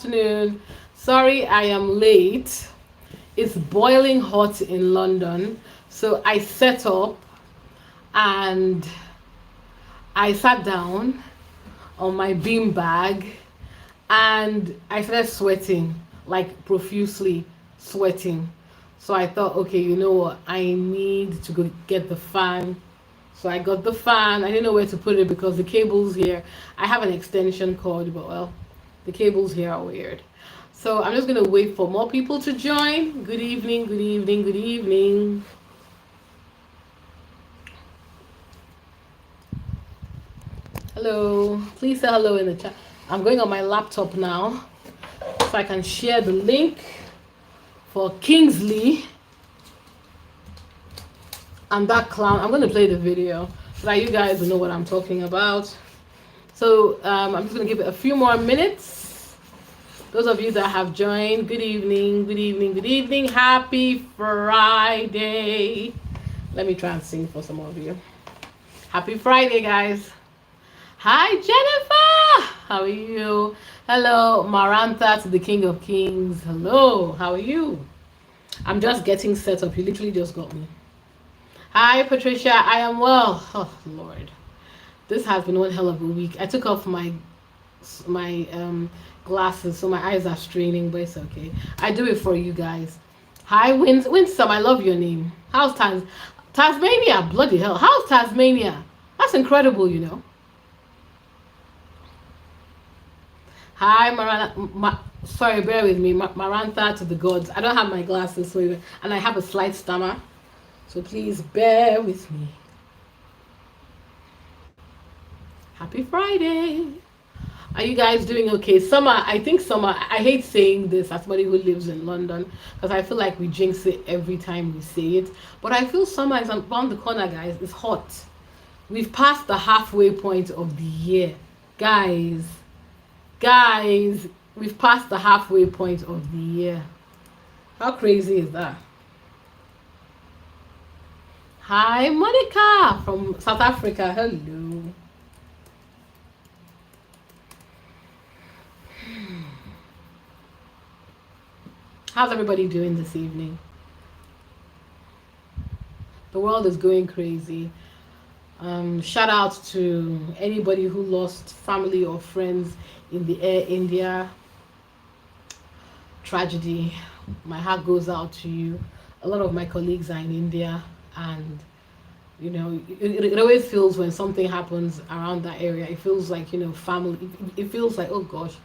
Afternoon. Sorry I am late. It's boiling hot in London. So I set up and I sat down on my bean bag and I started sweating, like profusely sweating. So I thought, okay, you know what? I need to go get the fan. So I got the fan. I didn't know where to put it because the cables here, I have an extension cord, but well, the cables here are weird. So I'm just gonna wait for more people to join. Good evening, good evening, good evening. Hello. Please say hello in the chat. I'm going on my laptop now so I can share the link for Kingsley and that clown. I'm gonna play the video so that you guys will know what I'm talking about. So I'm just gonna give it a few more minutes. Those of you that have joined, good evening, good evening, good evening. Happy Friday. Let me try and sing for some of you. Happy Friday, guys. Hi, Jennifer. How are you? Hello, Marantha to the King of Kings. Hello, how are you? I'm just getting set up. You literally just got me. Hi, Patricia. I am well. Oh, Lord. This has been one hell of a week. I took off my glasses, so my eyes are straining, but it's okay. I do it for you guys. Hi, Winsome. I love your name. How's Tasmania? Bloody hell. How's Tasmania? That's incredible, you know. Hi, sorry, bear with me. Marantha to the gods. I don't have my glasses, and I have a slight stammer, so please bear with me. Happy Friday. Are you guys doing okay? I think I hate saying this as somebody who lives in London because I feel like we jinx it every time we say it. But I feel summer is around the corner, guys. It's hot. We've passed the halfway point of the year. Guys, we've passed the halfway point of the year. How crazy is that? Hi, Monica from South Africa. Hello. How's everybody doing this evening? The world is going crazy. Shout out to anybody who lost family or friends in the Air India tragedy. My heart goes out to you. A lot of my colleagues are in India, and you know, it always feels when something happens around that area, it feels like, you know, family. It feels like, oh gosh,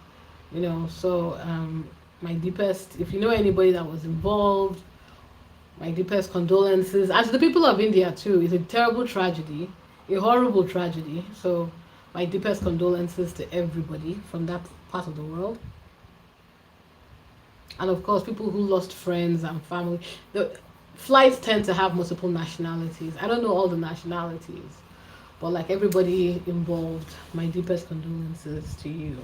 you know. So my deepest, if you know anybody that was involved, my deepest condolences. And to the people of India too, it's a terrible tragedy, a horrible tragedy. So my deepest condolences to everybody from that part of the world. And of course, people who lost friends and family. The flights tend to have multiple nationalities. I don't know all the nationalities, but like everybody involved, my deepest condolences to you.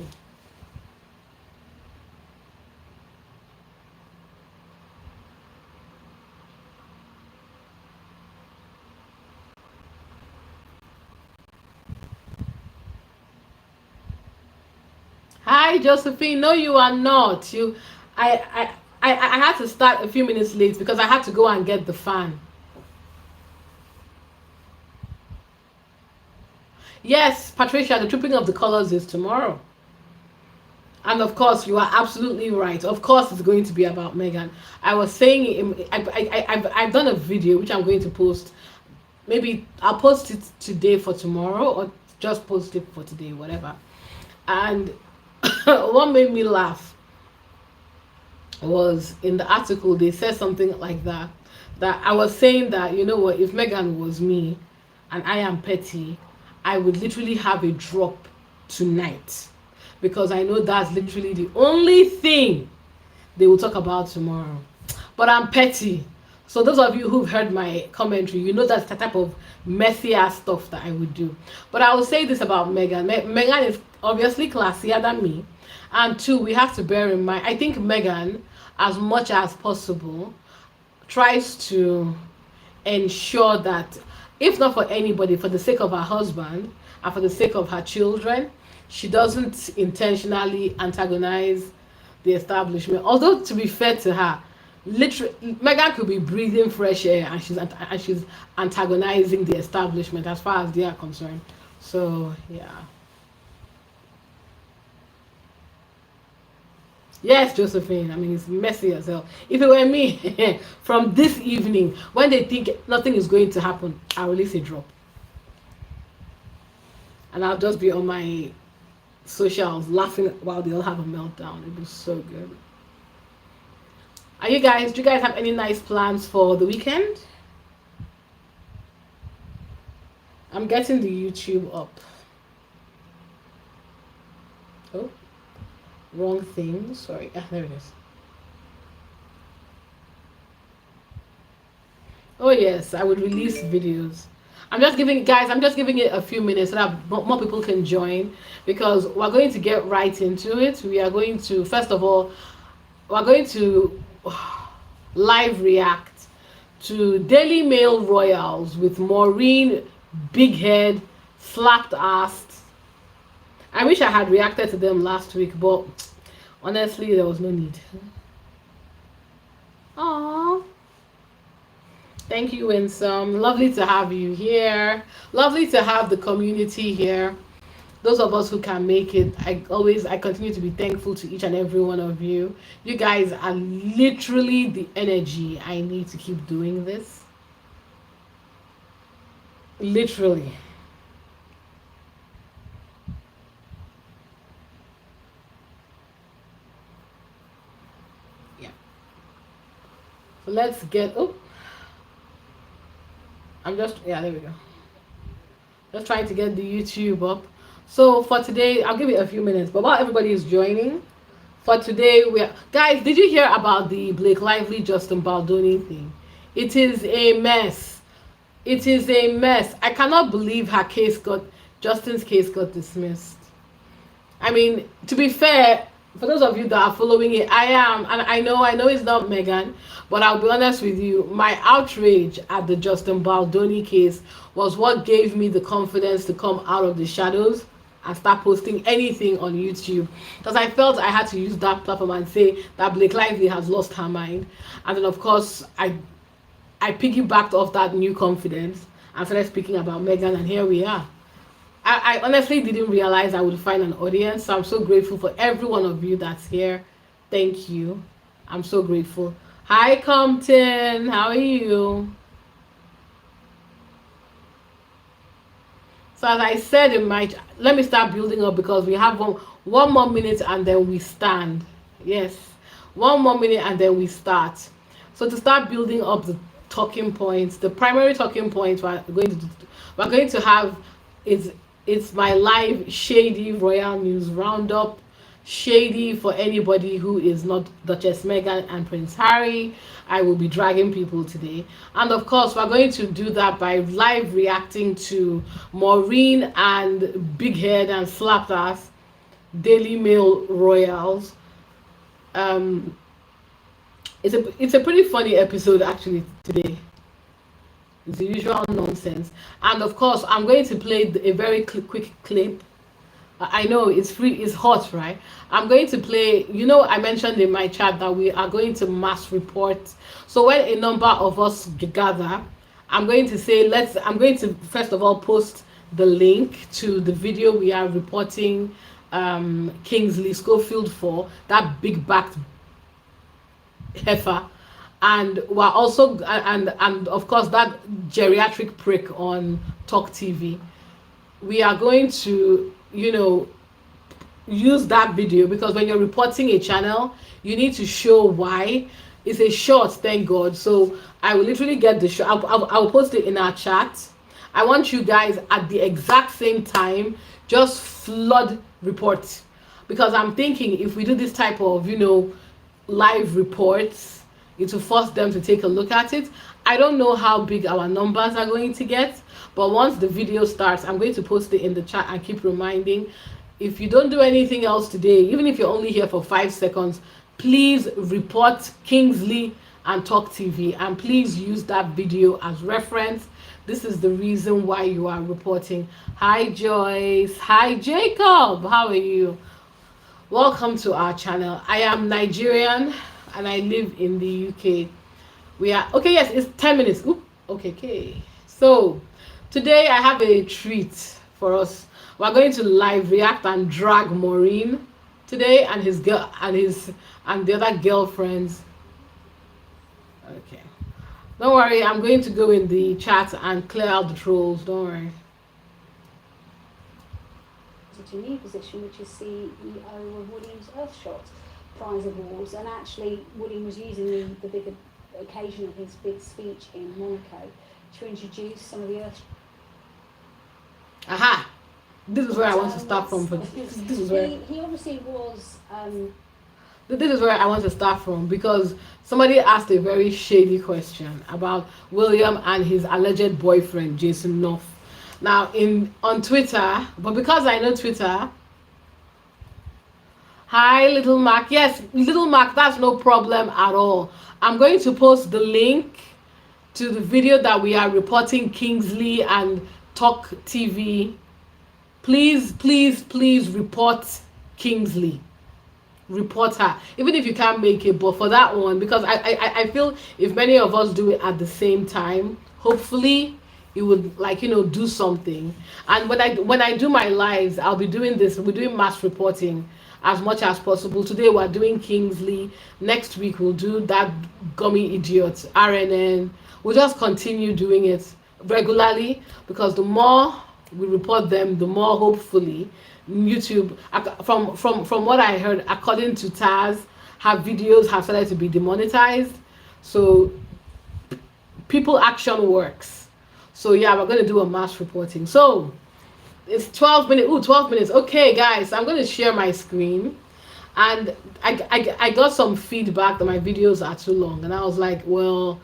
Hi, Josephine. No, you are not. I had to start a few minutes late because I had to go and get the fan. Yes, Patricia, the tripping of the colors is tomorrow. And of course, you are absolutely right. Of course, it's going to be about Megan. I was saying, I've done a video which I'm going to post. Maybe I'll post it today for tomorrow, or just post it for today, whatever. And what made me laugh was in the article they said something like that I was saying that, you know what, if Megan was me and I am petty, I would literally have a drop tonight because I know that's literally the only thing they will talk about tomorrow. But I'm petty. So those of you who've heard my commentary, you know that's the type of messy ass stuff that I would do. But I will say this about Megan. Megan is obviously classier than me. And two, we have to bear in mind, I think Megan, as much as possible, tries to ensure that, if not for anybody, for the sake of her husband and for the sake of her children, she doesn't intentionally antagonize the establishment. Although to be fair to her, literally Megan could be breathing fresh air and she's antagonizing the establishment as far as they are concerned. So yeah. Yes, Josephine. I mean, it's messy as hell. If it were me, from this evening, when they think nothing is going to happen, I'll release a drop. And I'll just be on my socials laughing while they all have a meltdown. It was so good. Do you guys have any nice plans for the weekend? I'm getting the YouTube up. Oh, wrong thing. Sorry. Ah, there it is. Oh yes, I would release videos. I'm just giving it a few minutes so that more people can join because we're going to get right into it. We are going to, first of all, we're going to live react to Daily Mail Royals with Maureen Big Head Slapped Ass. I wish I had reacted to them last week, but honestly, there was no need. Aww. Thank you, Winsome. Lovely to have you here. Lovely to have the community here. Those of us who can make it, I continue to be thankful to each and every one of you. You guys are literally the energy I need to keep doing this. Literally. Yeah. So let's get, oh, there we go. Just trying to get the YouTube up. So for today, I'll give it a few minutes. But while everybody is joining, for today, guys, did you hear about the Blake Lively Justin Baldoni thing? It is a mess. It is a mess. I cannot believe Justin's case got dismissed. I mean, to be fair, for those of you that are following it, I am, and I know it's not Megan, but I'll be honest with you, my outrage at the Justin Baldoni case was what gave me the confidence to come out of the shadows and start posting anything on YouTube, because I felt I had to use that platform and say that Blake Lively has lost her mind. And then of course I piggybacked off that new confidence and started speaking about Megan, and here we are. I honestly didn't realize I would find an audience, so I'm so grateful for every one of you that's here. Thank you. I'm so grateful. Hi Compton, how are you? So as I said let me start building up because we have one more minute and then we stand. Yes, one more minute and then we start. So to start building up the talking points, the primary talking points we're going to have is, it's my live shady royal news roundup. Shady for anybody who is not Duchess Meghan and Prince Harry. I will be dragging people today, and of course we're going to do that by live reacting to Maureen and Big Head and Slapped Ass Daily Mail Royals. It's a pretty funny episode actually today. It's the usual nonsense, and of course I'm going to play a very quick clip. I know it's free, it's hot, right? I'm going to play, I mentioned in my chat that we are going to mass report. So when a number of us gather, I'm going to first of all post the link to the video we are reporting Kingsley Schofield for, that big backed heifer. And we're also, and of course that geriatric prick on Talk TV. We are going to use that video, because when you're reporting a channel you need to show why. It's a short, thank God. So I will literally get the show. I'll post it in our chat. I want you guys at the exact same time just flood reports, because I'm thinking if we do this type of live reports, it will force them to take a look at it. I don't know how big our numbers are going to get, but once the video starts, I'm going to post it in the chat and keep reminding. If you don't do anything else today, even if you're only here for 5 seconds, please report Kingsley and Talk TV, and please use that video as reference. This is the reason why you are reporting. Hi Joyce. Hi Jacob. How are you? Welcome to our channel. I am Nigerian and I live in the UK. We are okay, yes, it's 10 minutes. Oop, okay. So today I have a treat for us. We're going to live react and drag Maureen today and his girl and the other girlfriends. Okay. Don't worry, I'm going to go in the chat and clear out the trolls. Don't worry. To a new position, which is CEO of Williams Earthshot Prize Awards, and actually William was using the big occasion of his big speech in Monaco to introduce some of the Earth. Aha! This is where I want to start from. This is where he obviously was. This is where I want to start from because somebody asked a very shady question about William and his alleged boyfriend Jason North. Now on Twitter, but because I know Twitter, hi Little Mac, yes Little Mac, that's no problem at all. I'm going to post the link to the video that we are reporting Kingsley and Talk TV. Please report Kingsley. Report her, even if you can't make it, but for that one, because I feel if many of us do it at the same time, hopefully it would, like, do something. And when I do my lives, I'll be doing this. We're doing mass reporting as much as possible. Today we're doing Kingsley. Next week we'll do that gummy idiot RNN. We'll just continue doing it regularly because the more we report them, the more hopefully YouTube, from what I heard, according to Taz, her videos have started to be demonetized. So people action works. So yeah, we're going to do a mass reporting. So it's 12 minutes. Ooh, 12 minutes. Okay, guys, I'm going to share my screen. And I got some feedback that my videos are too long. And I was like, well,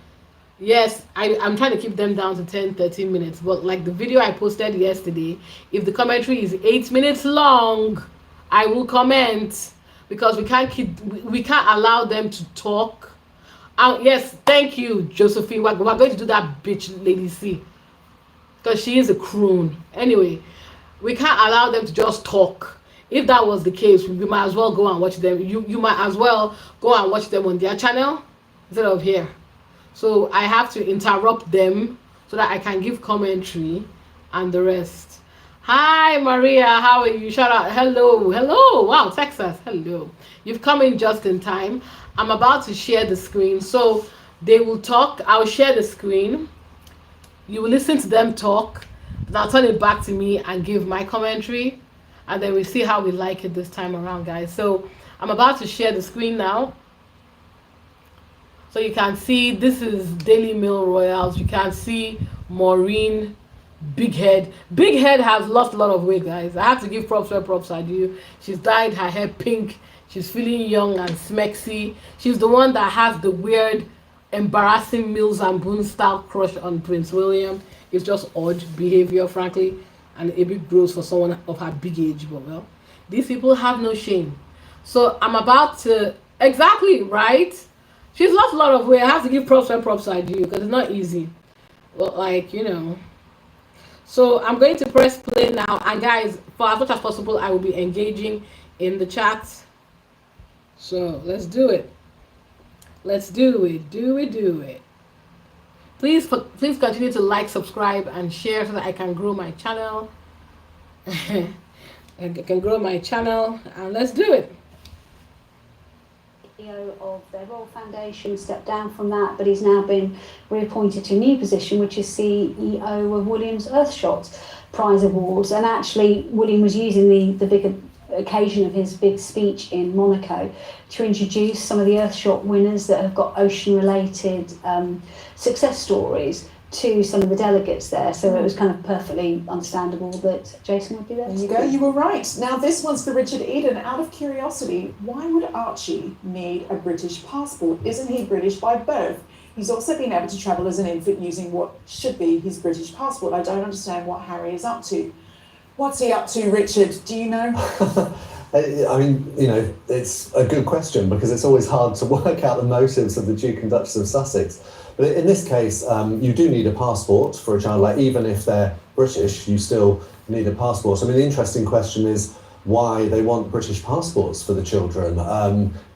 yes, I'm trying to keep them down to 10-13 minutes. But like the video I posted yesterday, if the commentary is 8 minutes long, I will comment. Because we can't allow them to talk. Yes, thank you, Josephine. We're going to do that bitch Lady C. Because she is a croon. Anyway, we can't allow them to just talk. If that was the case, we might as well go and watch them. You might as well go and watch them on their channel instead of here. So I have to interrupt them so that I can give commentary and the rest. Hi Maria, how are you? Shout out. Hello. Wow, Texas. Hello. You've come in just in time. I'm about to share the screen. So they will talk. I'll share the screen. You will listen to them talk, and I'll turn it back to me and give my commentary, and then we see how we like it this time around, guys. So I'm about to share the screen now. So you can see this is Daily Mail Royals. You can see Maureen, Big Head. Big Head has lost a lot of weight, guys. I have to give props where props are due. She's dyed her hair pink. She's feeling young and smexy. She's the one that has the weird embarrassing Mills and Boone style crush on Prince William. It's just odd behavior, frankly, and a bit gross for someone of her big age, but well, these people have no shame. So I'm about to, exactly right, she's lost a lot of weight. I have to give props where props are due because it's not easy, but like, so I'm going to press play now, and guys, for as much as possible I will be engaging in the chat. So let's do it. Let's do it. Do it. Please continue to like, subscribe, and share so that I can grow my channel. I can grow my channel, and let's do it. CEO of their Royal Foundation stepped down from that, but he's now been reappointed to a new position, which is CEO of Williams Earthshot Prize Awards. And actually, William was using the big occasion of his big speech in Monaco to introduce some of the Earthshot winners that have got ocean-related success stories to some of the delegates there. So it was kind of perfectly understandable that Jason would be there. There you go, you were right. Now this one's for Richard Eden. Out of curiosity, why would Archie need a British passport? Isn't he British by birth? He's also been able to travel as an infant using what should be his British passport. I don't understand what Harry is up to. What's he up to, Richard? Do you know? I mean, it's a good question because it's always hard to work out the motives of the Duke and Duchess of Sussex. But in this case, you do need a passport for a child. Like, even if they're British, you still need a passport. I mean, the interesting question is, why they want British passports for the children.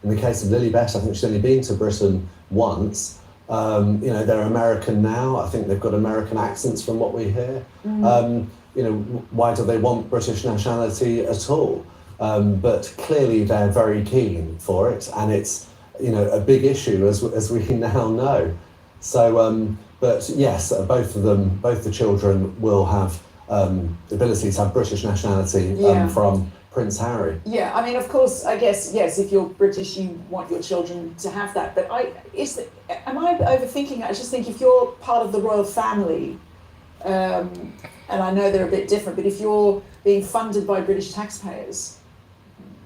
In the case of Lilibet, I think she's only been to Britain once. They're American now. I think they've got American accents from what we hear. Why do they want British nationality at all? But clearly they're very keen for it, and it's a big issue as we now know. So, but yes, both the children will have the ability to have British nationality from Prince Harry. Yeah, I mean, of course, I guess, yes, if you're British, you want your children to have that. But am I overthinking it? I just think if you're part of the royal family, and I know they're a bit different, but if you're being funded by British taxpayers,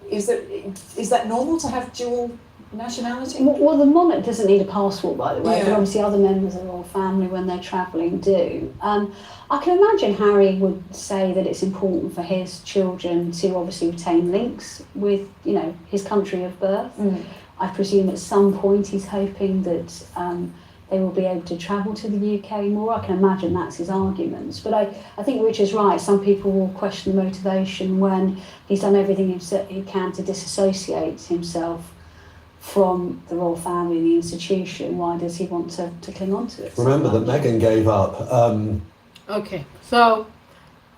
is that normal to have dual nationality? Well, the monarch doesn't need a passport, by the way, Yeah. but obviously other members of the royal family, when they're travelling, do. I can imagine Harry would say that it's important for his children to obviously retain links with, his country of birth. I presume at some point he's hoping that they will be able to travel to the UK more. I can imagine that's his arguments. But I think Richard's right. Some people will question the motivation when he's done everything he can to disassociate himself from the royal family and the institution. Why does he want to cling on to it? Remember that Meghan gave up. Okay, so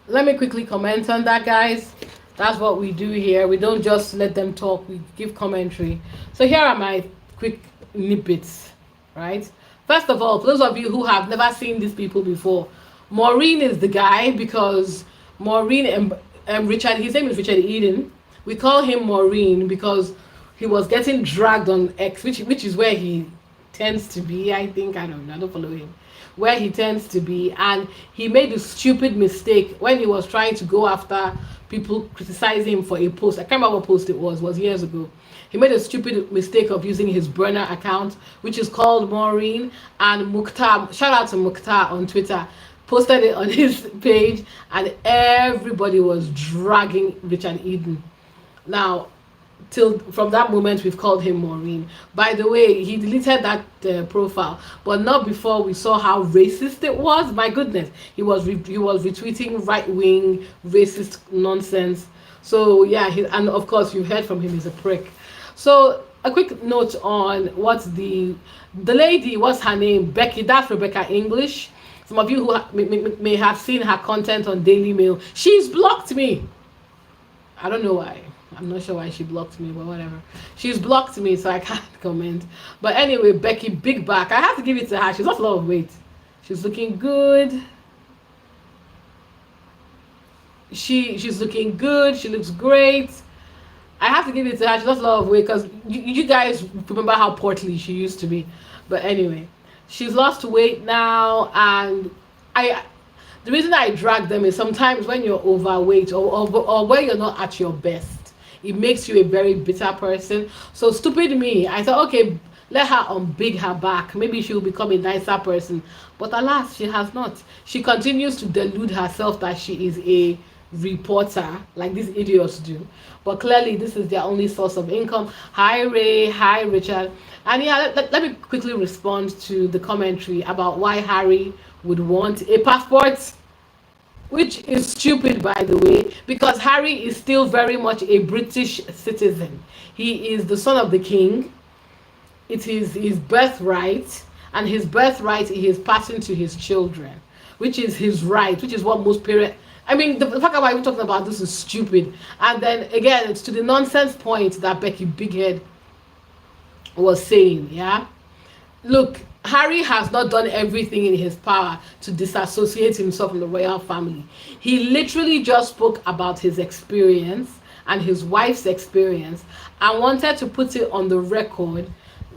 let me quickly comment on that, guys. That's what we do here. We don't just let them talk, we give commentary. So here are my quick snippets, right? First of all, for those of you who have never seen these people before, Maureen is the guy, because Maureen and Richard, his name is Richard Eden. We call him Maureen because he was getting dragged on X, which is where he tends to be, I think. I don't follow him. Where he tends to be, and he made a stupid mistake when he was trying to go after people criticizing him for a post. I can't remember what post it was years ago. He made a stupid mistake of using his burner account, which is called Maureen, and Mukhtar, shout out to Mukhtar on Twitter, posted it on his page, and everybody was dragging Richard Eden. Now, from that moment, we've called him Maureen. By the way, he deleted that profile, but not before we saw how racist it was. My goodness, he was retweeting right-wing racist nonsense. So yeah, and of course you heard from him, he's a prick. So a quick note on what the lady, what's her name? Becky. That's Rebecca English. Some of you who may have seen her content on Daily Mail. She's blocked me. I don't know why. I'm not sure why she blocked me, but whatever. She's blocked me, so I can't comment. But anyway, Becky, big back. I have to give it to her. She's lost a lot of weight. She's looking good. She's looking good. She looks great. I have to give it to her. She lost a lot of weight because you guys remember how portly she used to be. But anyway, she's lost weight now, and the reason I drag them is sometimes when you're overweight or when you're not at your best, it makes you a very bitter person. So stupid me, I thought, okay, let her unbig her back. Maybe she'll become a nicer person. But alas, she has not. She continues to delude herself that she is a reporter, like these idiots do. But clearly, this is their only source of income. Hi, Ray. Hi, Richard. And yeah, let me quickly respond to the commentary about why Harry would want a passport, which is stupid, by the way, because Harry is still very much a British citizen. He is the son of the king. It is his birthright, and his birthright he is passing to his children, which is his right, which is what most parents... I mean, the fact about even talking about this is stupid. And then, again, it's to the nonsense point that Becky Bighead was saying, yeah? Look, Harry has not done everything in his power to disassociate himself from the royal family. He literally just spoke about his experience and his wife's experience and wanted to put it on the record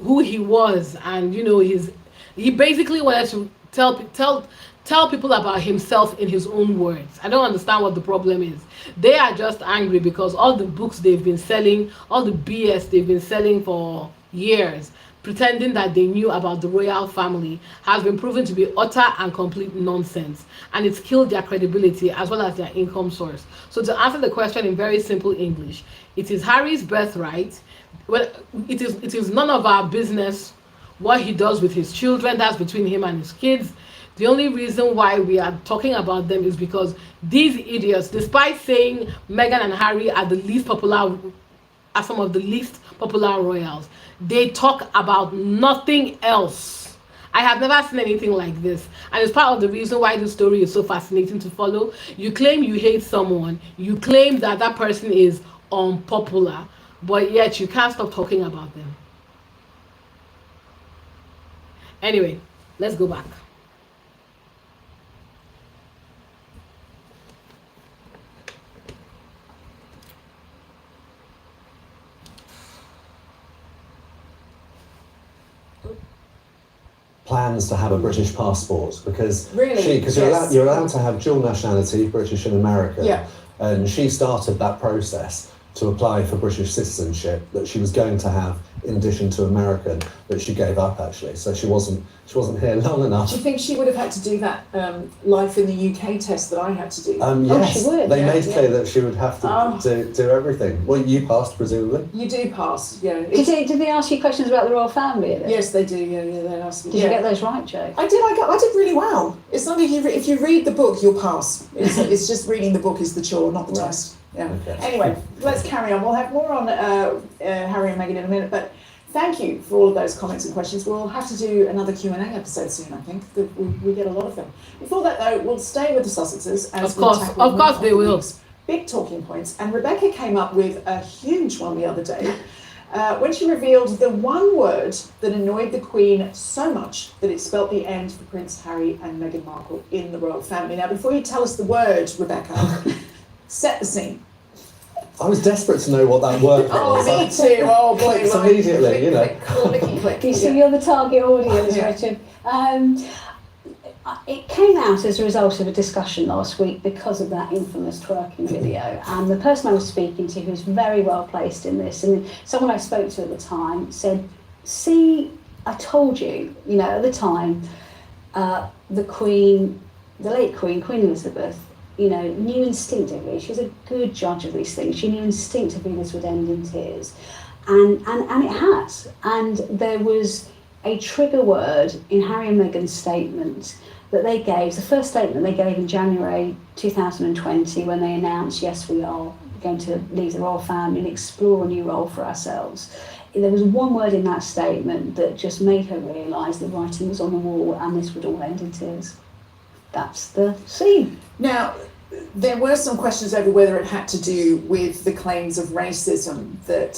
who he was, and he basically wanted to tell people about himself in his own words. I don't understand what the problem is. They are just angry because all the books they've been selling, all the BS they've been selling for years, pretending that they knew about the royal family, has been proven to be utter and complete nonsense, and it's killed their credibility as well as their income source. So to answer the question in very simple English, it is Harry's birthright. Well, it is none of our business what he does with his children. That's between him and his kids. The only reason why we are talking about them is because these idiots, despite saying Meghan and Harry are some of the least popular royals, they talk about nothing else. I have never seen anything like this, and it's part of the reason why this story is so fascinating to follow. You claim you hate someone, you claim that that person is unpopular, but yet you can't stop talking about them. Anyway, let's go back. Plans to have a British passport because Really? because Yes. you're allowed to have dual nationality, British and American. Yeah. And she started that process to apply for British citizenship that she was going to have in addition to American, but she gave up actually. So she wasn't here long enough. Do you think she would have had to do that life in the UK test that I had to do? Yes, she would, they yeah, made yeah. clear that she would have to do everything. Well, you passed presumably. You do pass, yeah. Did they ask you questions about the royal family? Yes, they do. Yeah, they ask me. Did you get those right, Joe? I did really well. It's not if you read the book, you'll pass. It's just reading the book is the chore, not the Right. test. Yeah. Okay. Anyway, let's carry on. We'll have more on Harry and Meghan in a minute, but thank you for all of those comments and questions. We'll have to do another Q&A episode soon, I think. We get a lot of them. Before that, though, we'll stay with the Sussexes. As Of course they will. Big talking points. And Rebecca came up with a huge one the other day when she revealed the one word that annoyed the Queen so much that it spelt the end for Prince Harry and Meghan Markle in the royal family. Now, before you tell us the word, Rebecca, set the scene. I was desperate to know what that word was. Oh, me too. Oh, boy. Clicks right. immediately, Click, you know. click. You see, you're the target audience, Yeah. Richard. It came out as a result of a discussion last week because of that infamous twerking video. And the person I was speaking to, who's very well placed in this, and someone I spoke to at the time said, see, I told you, at the time, the Queen, the late Queen Elizabeth, knew instinctively, she's a good judge of these things, she knew instinctively this would end in tears. And it has. And there was a trigger word in Harry and Meghan's statement that they gave, the first statement they gave in January 2020 when they announced, yes, we are going to leave the royal family and explore a new role for ourselves. There was one word in that statement that just made her realise the writing was on the wall and this would all end in tears. That's the scene. Now, there were some questions over whether it had to do with the claims of racism that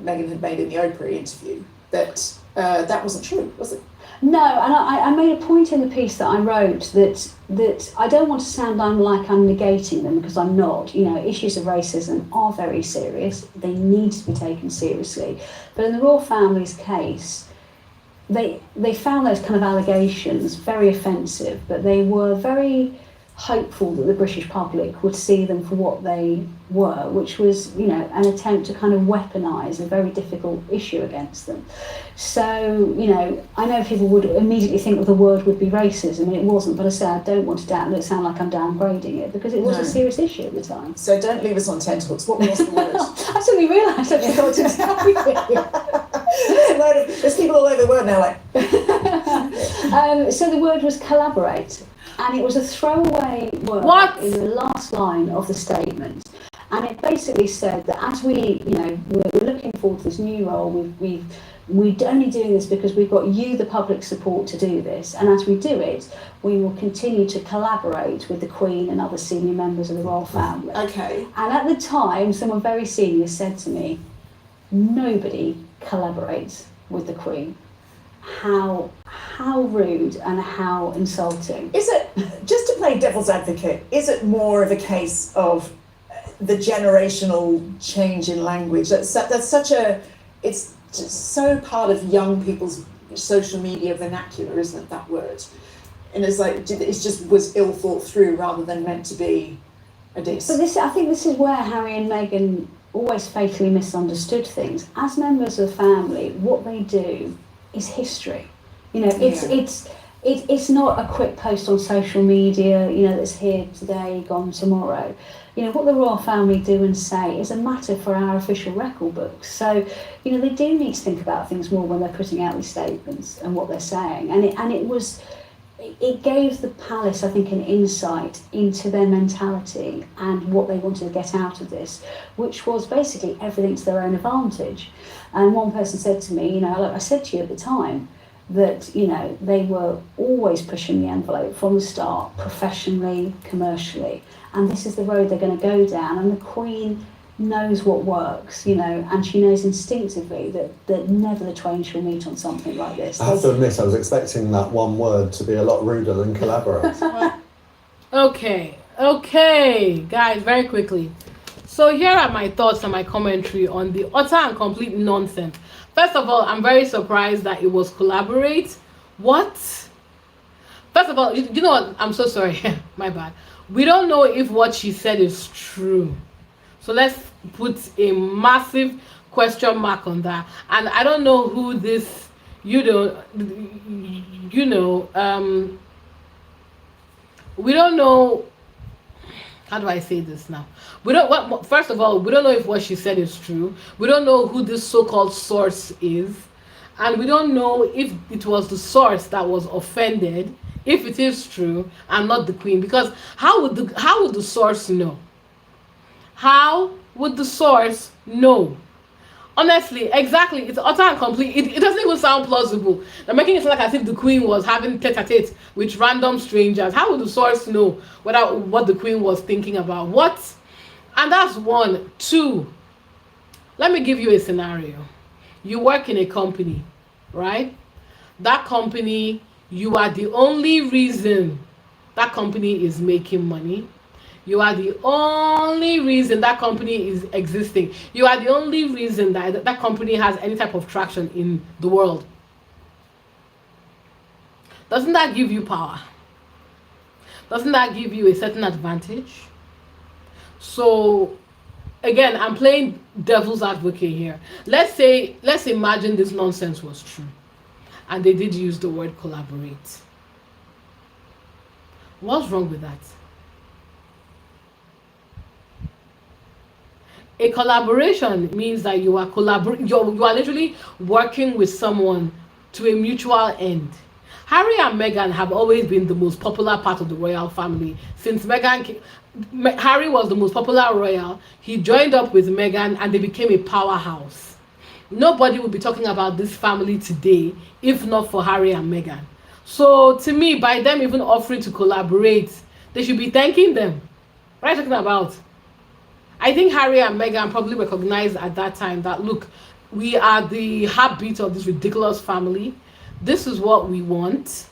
Meghan had made in the Oprah interview. That wasn't true, was it? No, and I made a point in the piece that I wrote that I don't want to sound like I'm negating them, because I'm not. Issues of racism are very serious. They need to be taken seriously. But in the royal family's case, they found those kind of allegations very offensive, but they were very hopeful that the British public would see them for what they were, which was, an attempt to kind of weaponise a very difficult issue against them. So, I know people would immediately think that the word would be racism, and it wasn't, but I say I don't want to sound like I'm downgrading it, because it was a serious issue at the time. So don't leave us on tenterhooks. What was the word? I suddenly realised I didn't know what to tell you. There's people all over the world now like... So the word was collaborate. And it was a throwaway word in the last line of the statement. And it basically said that as we're looking forward to this new role, we're only doing this because we've got you, the public, support to do this. And as we do it, we will continue to collaborate with the Queen and other senior members of the royal family. Okay. And at the time, someone very senior said to me, nobody collaborates with the Queen. How rude and how insulting. Is it, just to play devil's advocate, is it more of a case of the generational change in language? That's such a, it's just so part of young people's social media vernacular, isn't it, that word? And it's like, it just was ill thought through rather than meant to be a diss. But I think this is where Harry and Meghan always fatally misunderstood things. As members of the family, what they do is history. It's not a quick post on social media, that's here today, gone tomorrow. What the royal family do and say is a matter for our official record books. So, they do need to think about things more when they're putting out these statements and what they're saying. And it was it gave the palace, I think, an insight into their mentality and what they wanted to get out of this, which was basically everything to their own advantage. And one person said to me, like I said to you at the time, that, they were always pushing the envelope from the start, professionally, commercially, and this is the road they're going to go down. And the Queen knows what works, and she knows instinctively that never the twain shall meet on something like this. I have to admit, I was expecting that one word to be a lot ruder than collaborate. Okay, guys, very quickly. So here are my thoughts and my commentary on the utter and complete nonsense. First of all, I'm very surprised that it was collaborate. What? First of all, you know what? I'm so sorry. My bad. We don't know if what she said is true. So let's put a massive question mark on that. And I don't know who this, we don't know, how do I say this now? First of all, we don't know if what she said is true. We don't know who this so-called source is. And we don't know if it was the source that was offended, if it is true, and not the Queen. Because how would the source know? How would the source know? Honestly, exactly, it's utter and complete. It doesn't even sound plausible. They're making it sound like as if the Queen was having tete-a-tete with random strangers. How would the source know what the Queen was thinking about? What? And that's one. Two, let me give you a scenario. You work in a company, right? That company, you are the only reason that company is making money. You are the only reason that company is existing. You are the only reason that company has any type of traction in the world. Doesn't that give you power? Doesn't that give you a certain advantage? So, again, I'm playing devil's advocate here. Let's imagine this nonsense was true, and they did use the word collaborate. What's wrong with that? A collaboration means that you are literally working with someone to a mutual end. Harry and Meghan have always been the most popular part of the royal family. Since Harry was the most popular royal, he joined up with Meghan and they became a powerhouse. Nobody would be talking about this family today if not for Harry and Meghan. So to me, by them even offering to collaborate, they should be thanking them. What are you talking about? I think Harry and Meghan probably recognized at that time that, look, we are the heartbeat of this ridiculous family. This is what we want.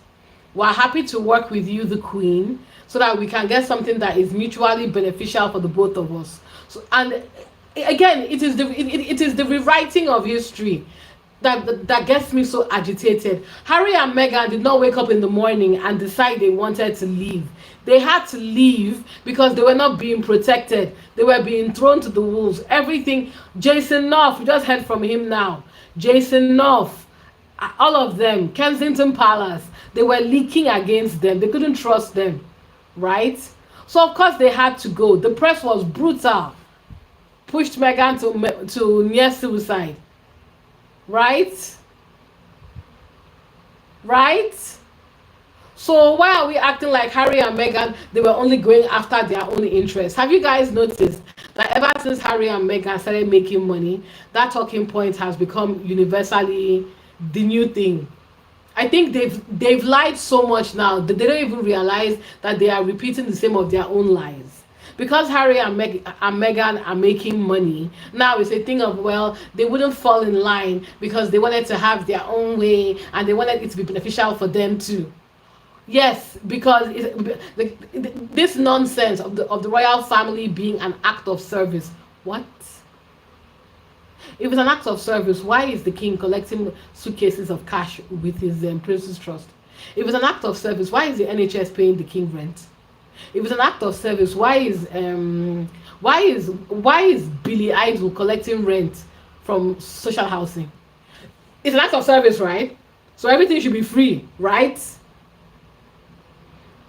We're happy to work with you, the Queen, so that we can get something that is mutually beneficial for the both of us. So, and again, it is the rewriting of history that gets me so agitated. Harry and Meghan did not wake up in the morning and decide they wanted to leave. They had to leave because they were not being protected. They were being thrown to the wolves. Everything. Jason North, we just heard from him now. Jason North, all of them, Kensington Palace, they were leaking against them. They couldn't trust them, right? So of course they had to go. The press was brutal. Pushed Meghan to near suicide. Right? So why are we acting like Harry and Meghan, they were only going after their own interests? Have you guys noticed that ever since Harry and Meghan started making money, that talking point has become universally the new thing? I think they've lied so much now that they don't even realize that they are repeating the same of their own lies. Because Harry and Meghan are making money, now it's a thing of, well, they wouldn't fall in line because they wanted to have their own way and they wanted it to be beneficial for them too. Yes, because this nonsense of the royal family being an act of service. What? If it's an act of service, why is the king collecting suitcases of cash with his Prince's Trust? If it's an act of service, why is the NHS paying the king rent? If it's an act of service, why is Billy Idol collecting rent from social housing? It's an act of service, right? So everything should be free, right?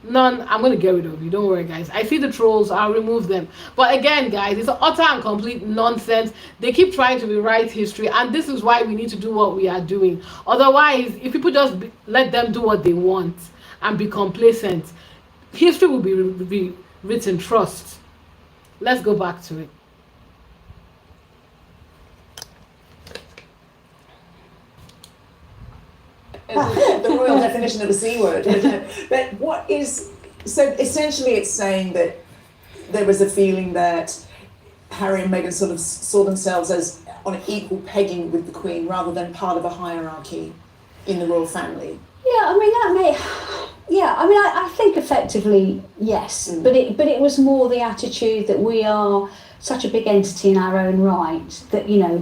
None. I'm going to get rid of you. Don't worry, guys. I see the trolls. I'll remove them. But again, guys, it's utter and complete nonsense. They keep trying to rewrite history, and this is why we need to do what we are doing. Otherwise, if people just let them do what they want, and be complacent. History will be written, trust. Let's go back to it. The royal definition of the C word. But what is, so essentially it's saying that there was a feeling that Harry and Meghan sort of saw themselves as on an equal pegging with the Queen rather than part of a hierarchy in the royal family. Yeah, I mean I think effectively yes, but it was more the attitude that we are such a big entity in our own right that, you know,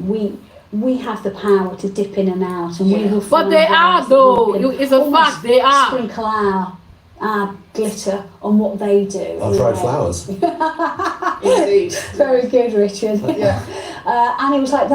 we have the power to dip in and out, and we will. But they are, though. It's a fact. They are. Sprinkle our glitter on what they do. I'll dried flowers. Indeed. Very good, Richard. Yeah. And it was like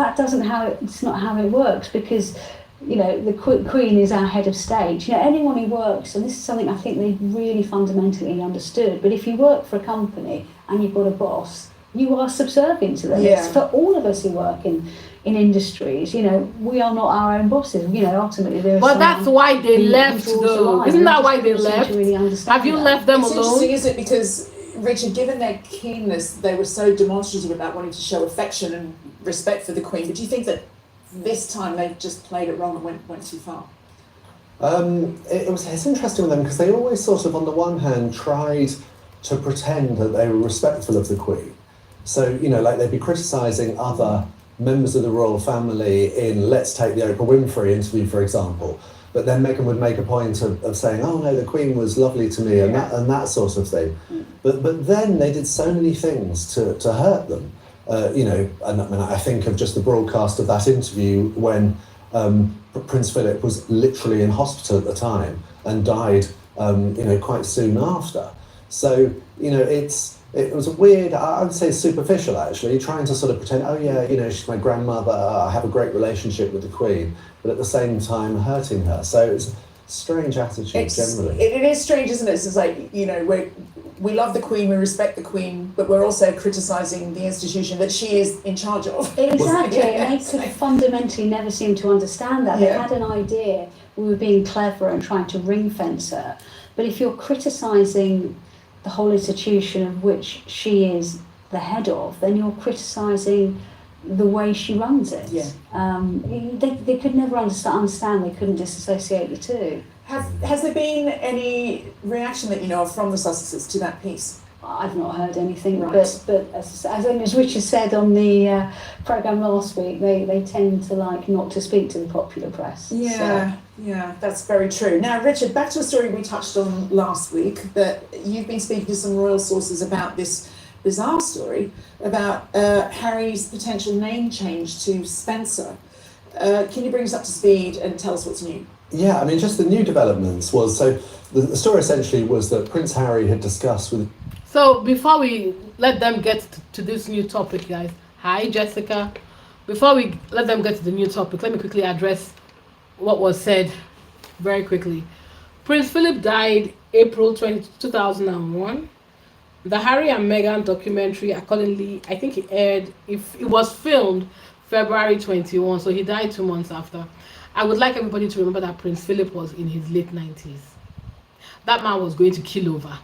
it's not how it works, because, you know, the Queen is our head of state. You know, anyone who works, and this is something I think they really fundamentally understood, but if you work for a company and you've got a boss, you are subservient to them. Yeah. It's for all of us who work in industries, you know, we are not our own bosses. You know, ultimately there are. But that's why they left, though. Isn't that why they left? Really Have you left them It's alone? interesting, isn't it? Because, Richard, given their keenness, they were so demonstrative about wanting to show affection and respect for the Queen. But do you think that this time they just played it wrong and went too far? It's interesting with them because they always sort of, on the one hand, tried to pretend that they were respectful of the Queen. So, you know, like they'd be criticising other members of the royal family in, let's take the Oprah Winfrey interview, for example. But then Meghan would make a point of saying, oh no, the Queen was lovely to me, and that sort of thing. But then they did so many things to hurt them. You know, and I mean, I think of just the broadcast of that interview when Prince Philip was literally in hospital at the time and died, you know, quite soon after. So, you know, it was a weird, I would say superficial actually, trying to sort of pretend, oh yeah, you know, she's my grandmother, I have a great relationship with the Queen, but at the same time hurting her. So it's a strange attitude generally. It is strange, isn't it? It's like, you know, we love the Queen, we respect the Queen, but we're also criticising the institution that she is in charge of. Exactly, and they could fundamentally never seem to understand that. They had an idea, we were being clever and trying to ring fence her. But if you're criticising the whole institution of which she is the head of, then you're criticising the way she runs it. They could never understand, they couldn't disassociate the two. Has there been any reaction that you know of from the Sussexes to that piece? I've not heard anything, Right. but as Richard said on the programme last week, they tend to like not to speak to the popular press. Yeah, that's very true. Now, Richard, back to a story we touched on last week, that you've been speaking to some royal sources about this bizarre story about Harry's potential name change to Spencer. Can you bring us up to speed and tell us what's new? Yeah, I mean, just the new developments was, so the story essentially was that Prince Harry had discussed with... So before we let them get to this new topic, guys. Hi, Jessica. Before we let them get to the new topic, let me quickly address what was said very quickly. Prince Philip died April 20, 2001. The Harry and Meghan documentary, accordingly, I think it aired, if it was filmed February 21, so he died 2 months after. I would like everybody to remember that Prince Philip was in his late 90s. That man was going to kill over.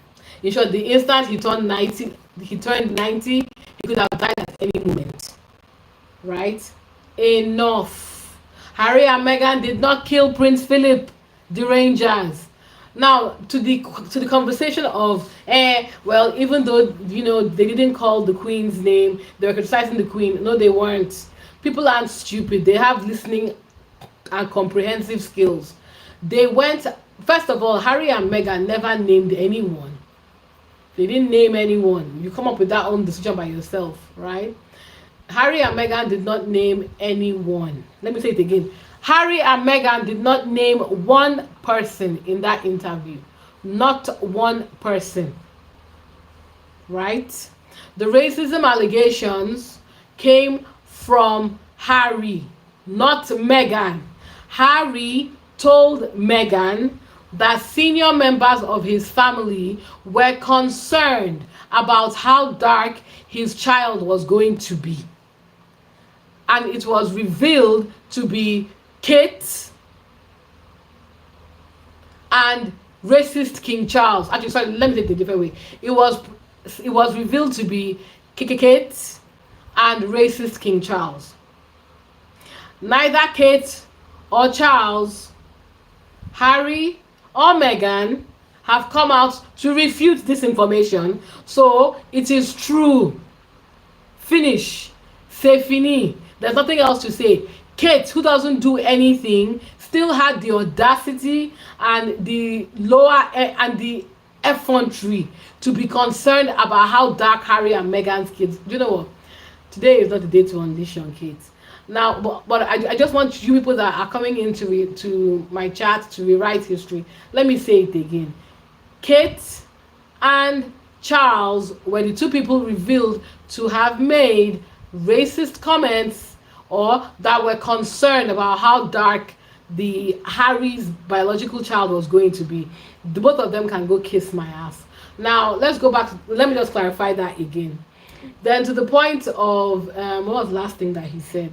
In short, the instant he turned 90, he could have died at any moment. Right? Enough. Harry and Meghan did not kill Prince Philip, the Rangers. Now, to the conversation of, well, even though, you know, they didn't call the Queen's name, they were criticizing the Queen. No, they weren't. People aren't stupid. They have listening and comprehensive skills. They went, first of all, Harry and Meghan never named anyone. They didn't name anyone. You come up with that own decision by yourself, right? Harry and Meghan did not name anyone. Let me say it again. Harry and Meghan did not name one person in that interview. Not one person. Right? The racism allegations came from Harry, not Meghan. Harry told Meghan that senior members of his family were concerned about how dark his child was going to be. And it was revealed to be Kate and racist King Charles. Actually, sorry, let me take it a different way. It was revealed to be Kate and racist King Charles. Neither Kate or Charles, Harry or Meghan have come out to refute this information. So it is true. Finish. C'est fini. There's nothing else to say. Kate, who doesn't do anything, still had the audacity and the effrontery to be concerned about how dark Harry and Meghan's kids. Do you know what? Today is not the day to audition kids. Now, but I just want you people that are coming into my chat to rewrite history. Let me say it again. Kate and Charles were the two people revealed to have made racist comments or that were concerned about how dark the Harry's biological child was going to be. The both of them can go kiss my ass. Now, let's go back. Let me just clarify that again. Then to the point of, what was the last thing that he said?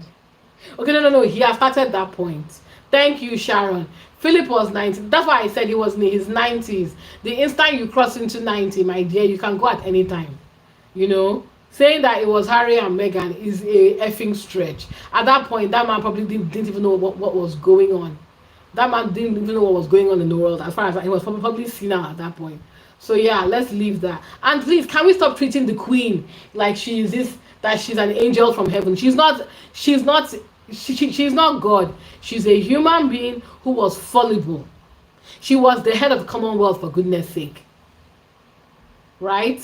Okay, no, he has started that point. Thank you, Sharon. Philip was 90. That's why I said he was in his 90s. The instant you cross into 90, my dear, you can go at any time. You know, saying that it was Harry and Meghan is a effing stretch. At that point, that man probably didn't even know what was going on. That man didn't even know what was going on in the world. As far as he was probably senile at that point. So yeah, let's leave that. And please, can we stop treating the Queen like she's an angel from heaven? She's not God. She's a human being who was fallible. She was the head of the Commonwealth, for goodness sake. Right?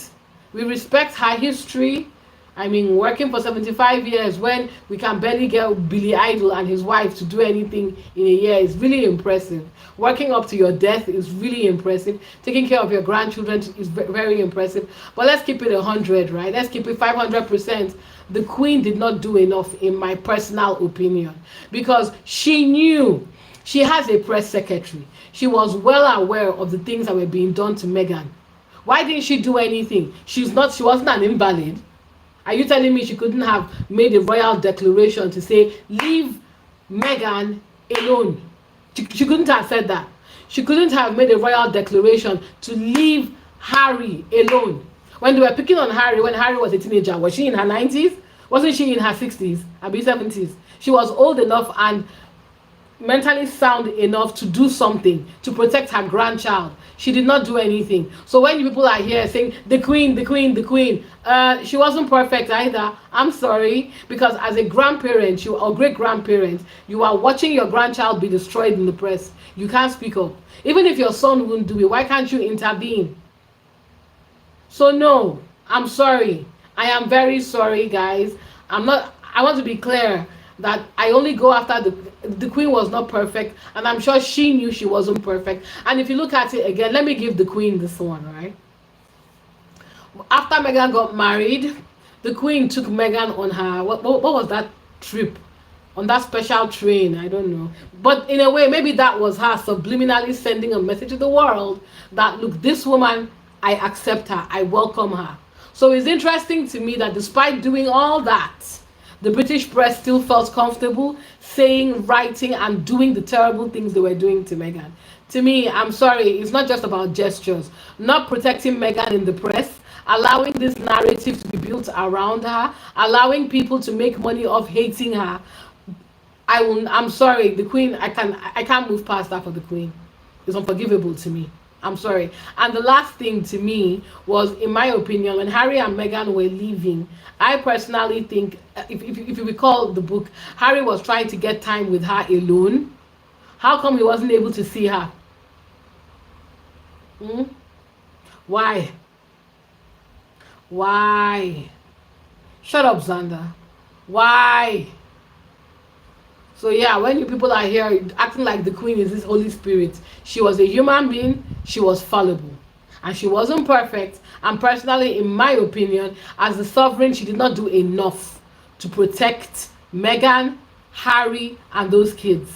We respect her history. I mean, working for 75 years when we can barely get Billy Idol and his wife to do anything in a year is really impressive. Working up to your death is really impressive. Taking care of your grandchildren is very impressive. But let's keep it 100, right? Let's keep it 500%. The Queen did not do enough, in my personal opinion, because she knew she has a press secretary. She was well aware of the things that were being done to Meghan. Why didn't she do anything? She wasn't an invalid. Are you telling me she couldn't have made a royal declaration to say, leave Meghan alone? She couldn't have said that. She couldn't have made a royal declaration to leave Harry alone. When they were picking on Harry, when Harry was a teenager, was she in her 90s? Wasn't she in her 60s? Maybe 70s? She was old enough and mentally sound enough to do something to protect her grandchild. She did not do anything. So when you people are here saying the Queen, she wasn't perfect either. I'm sorry, because as a grandparent, or great grandparent, you are watching your grandchild be destroyed in the press. You can't speak up. Even if your son wouldn't do it, why can't you intervene? So no, I'm sorry. I am very sorry, guys. I want to be clear that I only go after the Queen was not perfect, and I'm sure she knew she wasn't perfect. And if you look at it again, let me give the Queen this one, right? After Meghan got married, the Queen took Meghan on her, what was that trip? On that special train, I don't know. But in a way, maybe that was her subliminally sending a message to the world that, look, this woman, I accept her, I welcome her. So it's interesting to me that despite doing all that, the British press still felt comfortable saying, writing, and doing the terrible things they were doing to Meghan. To me, I'm sorry, it's not just about gestures. Not protecting Meghan in the press, allowing this narrative to be built around her, allowing people to make money off hating her. I'm sorry, the Queen, I can't move past that for the Queen. It's unforgivable to me. I'm sorry. And the last thing to me was, in my opinion, when Harry and Meghan were leaving, I personally think, if you recall the book, Harry was trying to get time with her alone. How come he wasn't able to see her? Why? Why? Shut up, Xander. Why? So yeah, when you people are here acting like the Queen is this Holy Spirit, she was a human being, she was fallible. And she wasn't perfect. And personally, in my opinion, as the sovereign, she did not do enough to protect Meghan, Harry, and those kids.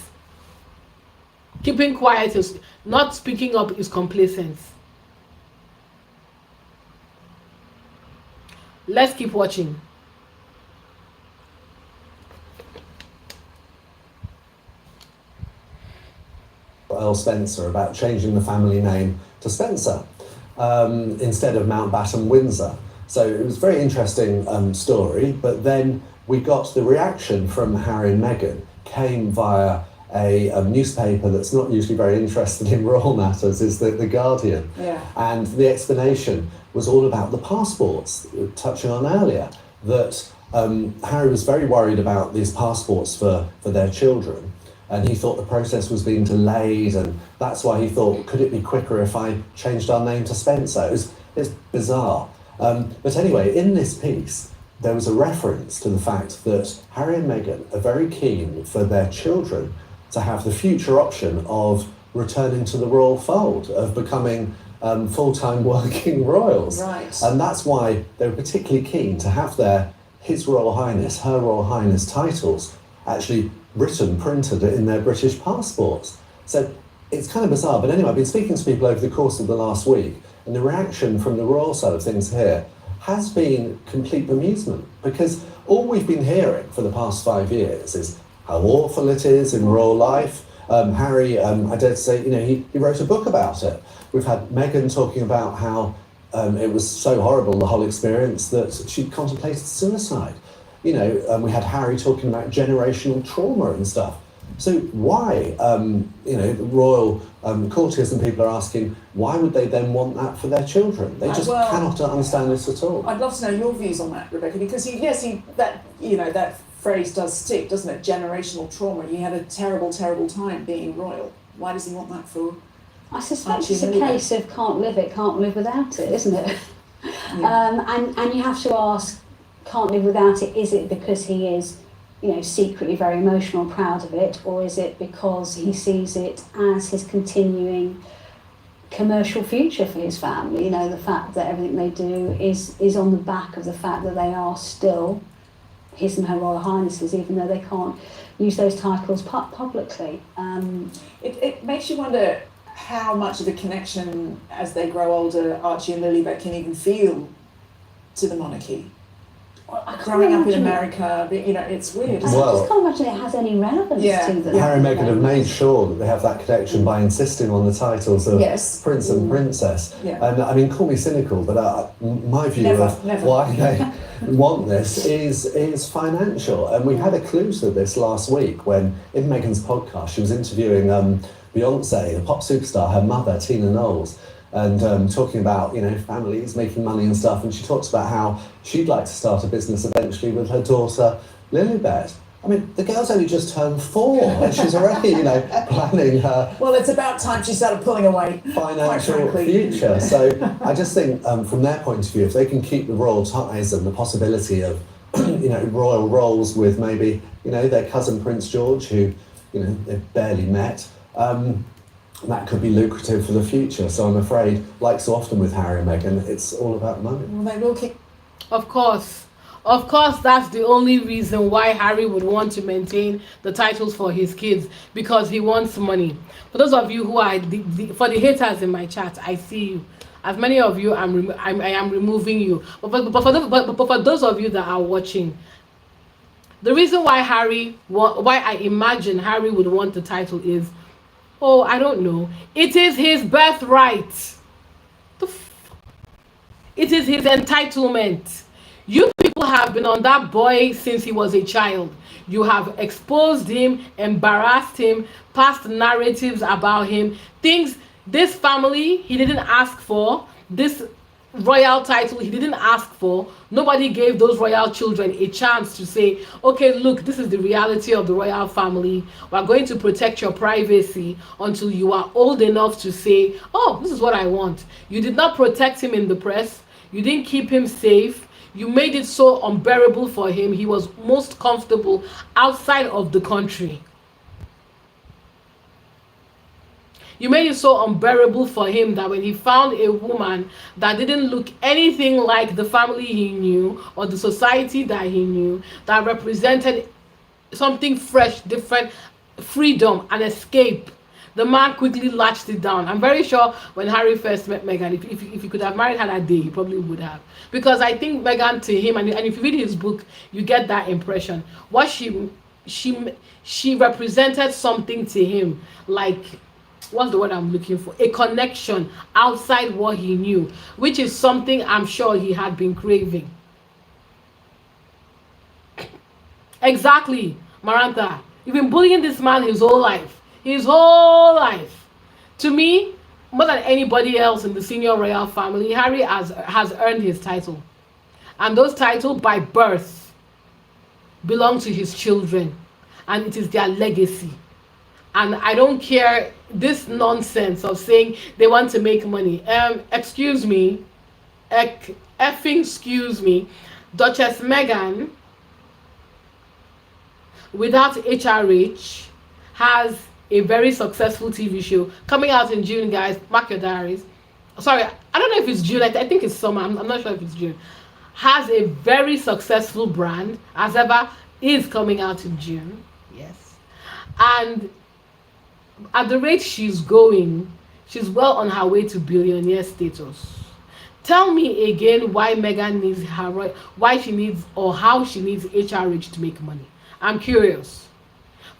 Keeping quiet, not speaking up is complacence. Let's keep watching. Earl Spencer about changing the family name to Spencer instead of Mountbatten Windsor. So it was a very interesting story, but then we got the reaction from Harry and Meghan came via a newspaper that's not usually very interested in royal matters, is the Guardian. Yeah. And the explanation was all about the passports, touching on earlier, that Harry was very worried about these passports for their children, and he thought the process was being delayed, and that's why he thought, could it be quicker if I changed our name to Spencer? It's bizarre. But anyway, in this piece, there was a reference to the fact that Harry and Meghan are very keen for their children to have the future option of returning to the royal fold, of becoming full-time working royals. Right. And that's why they were particularly keen to have His Royal Highness, Her Royal Highness titles actually written, printed in their British passports. So it's kind of bizarre. But anyway, I've been speaking to people over the course of the last week, and the reaction from the royal side of things here has been complete bemusement, because all we've been hearing for the past 5 years is how awful it is in royal life. Harry, I dare say, he wrote a book about it. We've had Meghan talking about how it was so horrible, the whole experience, that she contemplated suicide. We had Harry talking about generational trauma and stuff. So why, the royal courtiers and people are asking, why would they then want that for their children? They just cannot understand this at all. I'd love to know your views on that, Rebecca, because that phrase does stick, doesn't it? Generational trauma. He had a terrible, terrible time being royal. Why does he want that for? I suspect it's a case of can't live without it, isn't it? Yeah. And you have to ask, can't live without it, is it because he is, secretly very emotional and proud of it, or is it because he sees it as his continuing commercial future for his family? The fact that everything they do is on the back of the fact that they are still His and Her Royal Highnesses, even though they can't use those titles publicly. It makes you wonder how much of a connection, as they grow older, Archie and Lilibet can even feel to the monarchy. Growing up in America, it's weird. I just can't imagine it has any relevance to them. Harry and Meghan have made sure that they have that connection by insisting on the titles of Prince and Princess. Yeah. And call me cynical, but my view of why they want this is financial. And we had a clue to this last week when, in Meghan's podcast, she was interviewing Beyonce, the pop superstar, her mother, Tina Knowles, and talking about, families making money and stuff. And she talks about how she'd like to start a business eventually with her daughter, Lilibet. I mean, the girl's only just turned 4 and she's already, planning her... Well, it's about time she started pulling away. ...financial future. So I just think, from their point of view, if they can keep the royal ties and the possibility of, royal roles with maybe, their cousin Prince George, who, they've barely met, that could be lucrative for the future. So I'm afraid, like so often with Harry and Meghan, it's all about money. Well, they will keep... Of course, that's the only reason why Harry would want to maintain the titles for his kids, because he wants money. For those of you who are for the haters in my chat, I see you. As many of you, I am removing you. But for those of you that are watching, the reason why I imagine Harry would want the title is, I don't know. It is his birthright. It is his entitlement. You people have been on that boy since he was a child. You have exposed him, embarrassed him, passed narratives about him. Things, this family, he didn't ask for. This royal title, he didn't ask for. Nobody gave those royal children a chance to say, okay, look, this is the reality of the royal family. We're going to protect your privacy until you are old enough to say, oh, this is what I want. You did not protect him in the press. You didn't keep him safe. You made it so unbearable for him. He was most comfortable outside of the country. You made it so unbearable for him that when he found a woman that didn't look anything like the family he knew or the society that he knew, that represented something fresh, different, freedom, and escape, the man quickly latched it down. I'm very sure when Harry first met Meghan, if he could have married her that day, he probably would have. Because I think Meghan, to him, and if you read his book, you get that impression. What she represented something to him, like what's the word I'm looking for? A connection outside what he knew, which is something I'm sure he had been craving. Exactly, Marantha. You've been bullying this man his whole life. His whole life. To me, more than anybody else in the senior royal family, Harry has earned his title. And those titles by birth belong to his children. And it is their legacy. And I don't care this nonsense of saying they want to make money. Excuse me. Effing excuse me. Duchess Meghan, without HRH, has a very successful TV show coming out in June, guys. Mark your diaries. Sorry, I don't know if it's June. I think it's summer. I'm not sure if it's June. Has a very successful brand, as ever, is coming out in June. Yes. And at the rate she's going, she's well on her way to billionaire status. Tell me again why Meghan needs why she needs or how she needs HRH to make money. I'm curious.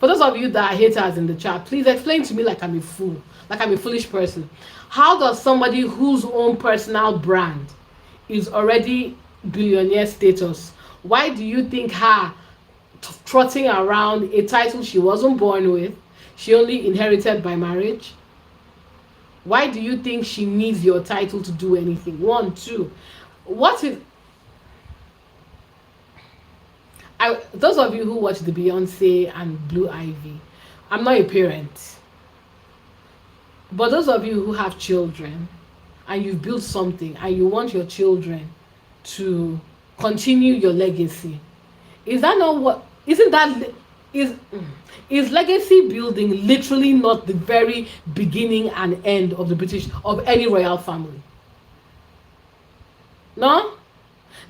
For those of you that are haters in the chat, please explain to me like I'm a fool, like I'm a foolish person. How does somebody whose own personal brand is already billionaire status, why do you think her trotting around a title she wasn't born with, she only inherited by marriage? Why do you think she needs your title to do anything? 1, 2. What is... those of you who watch the Beyonce and Blue Ivy, I'm not a parent. But those of you who have children and you've built something and you want your children to continue your legacy, is that not what... Isn't that... Is legacy building literally not the very beginning and end of the British, of any royal family? No?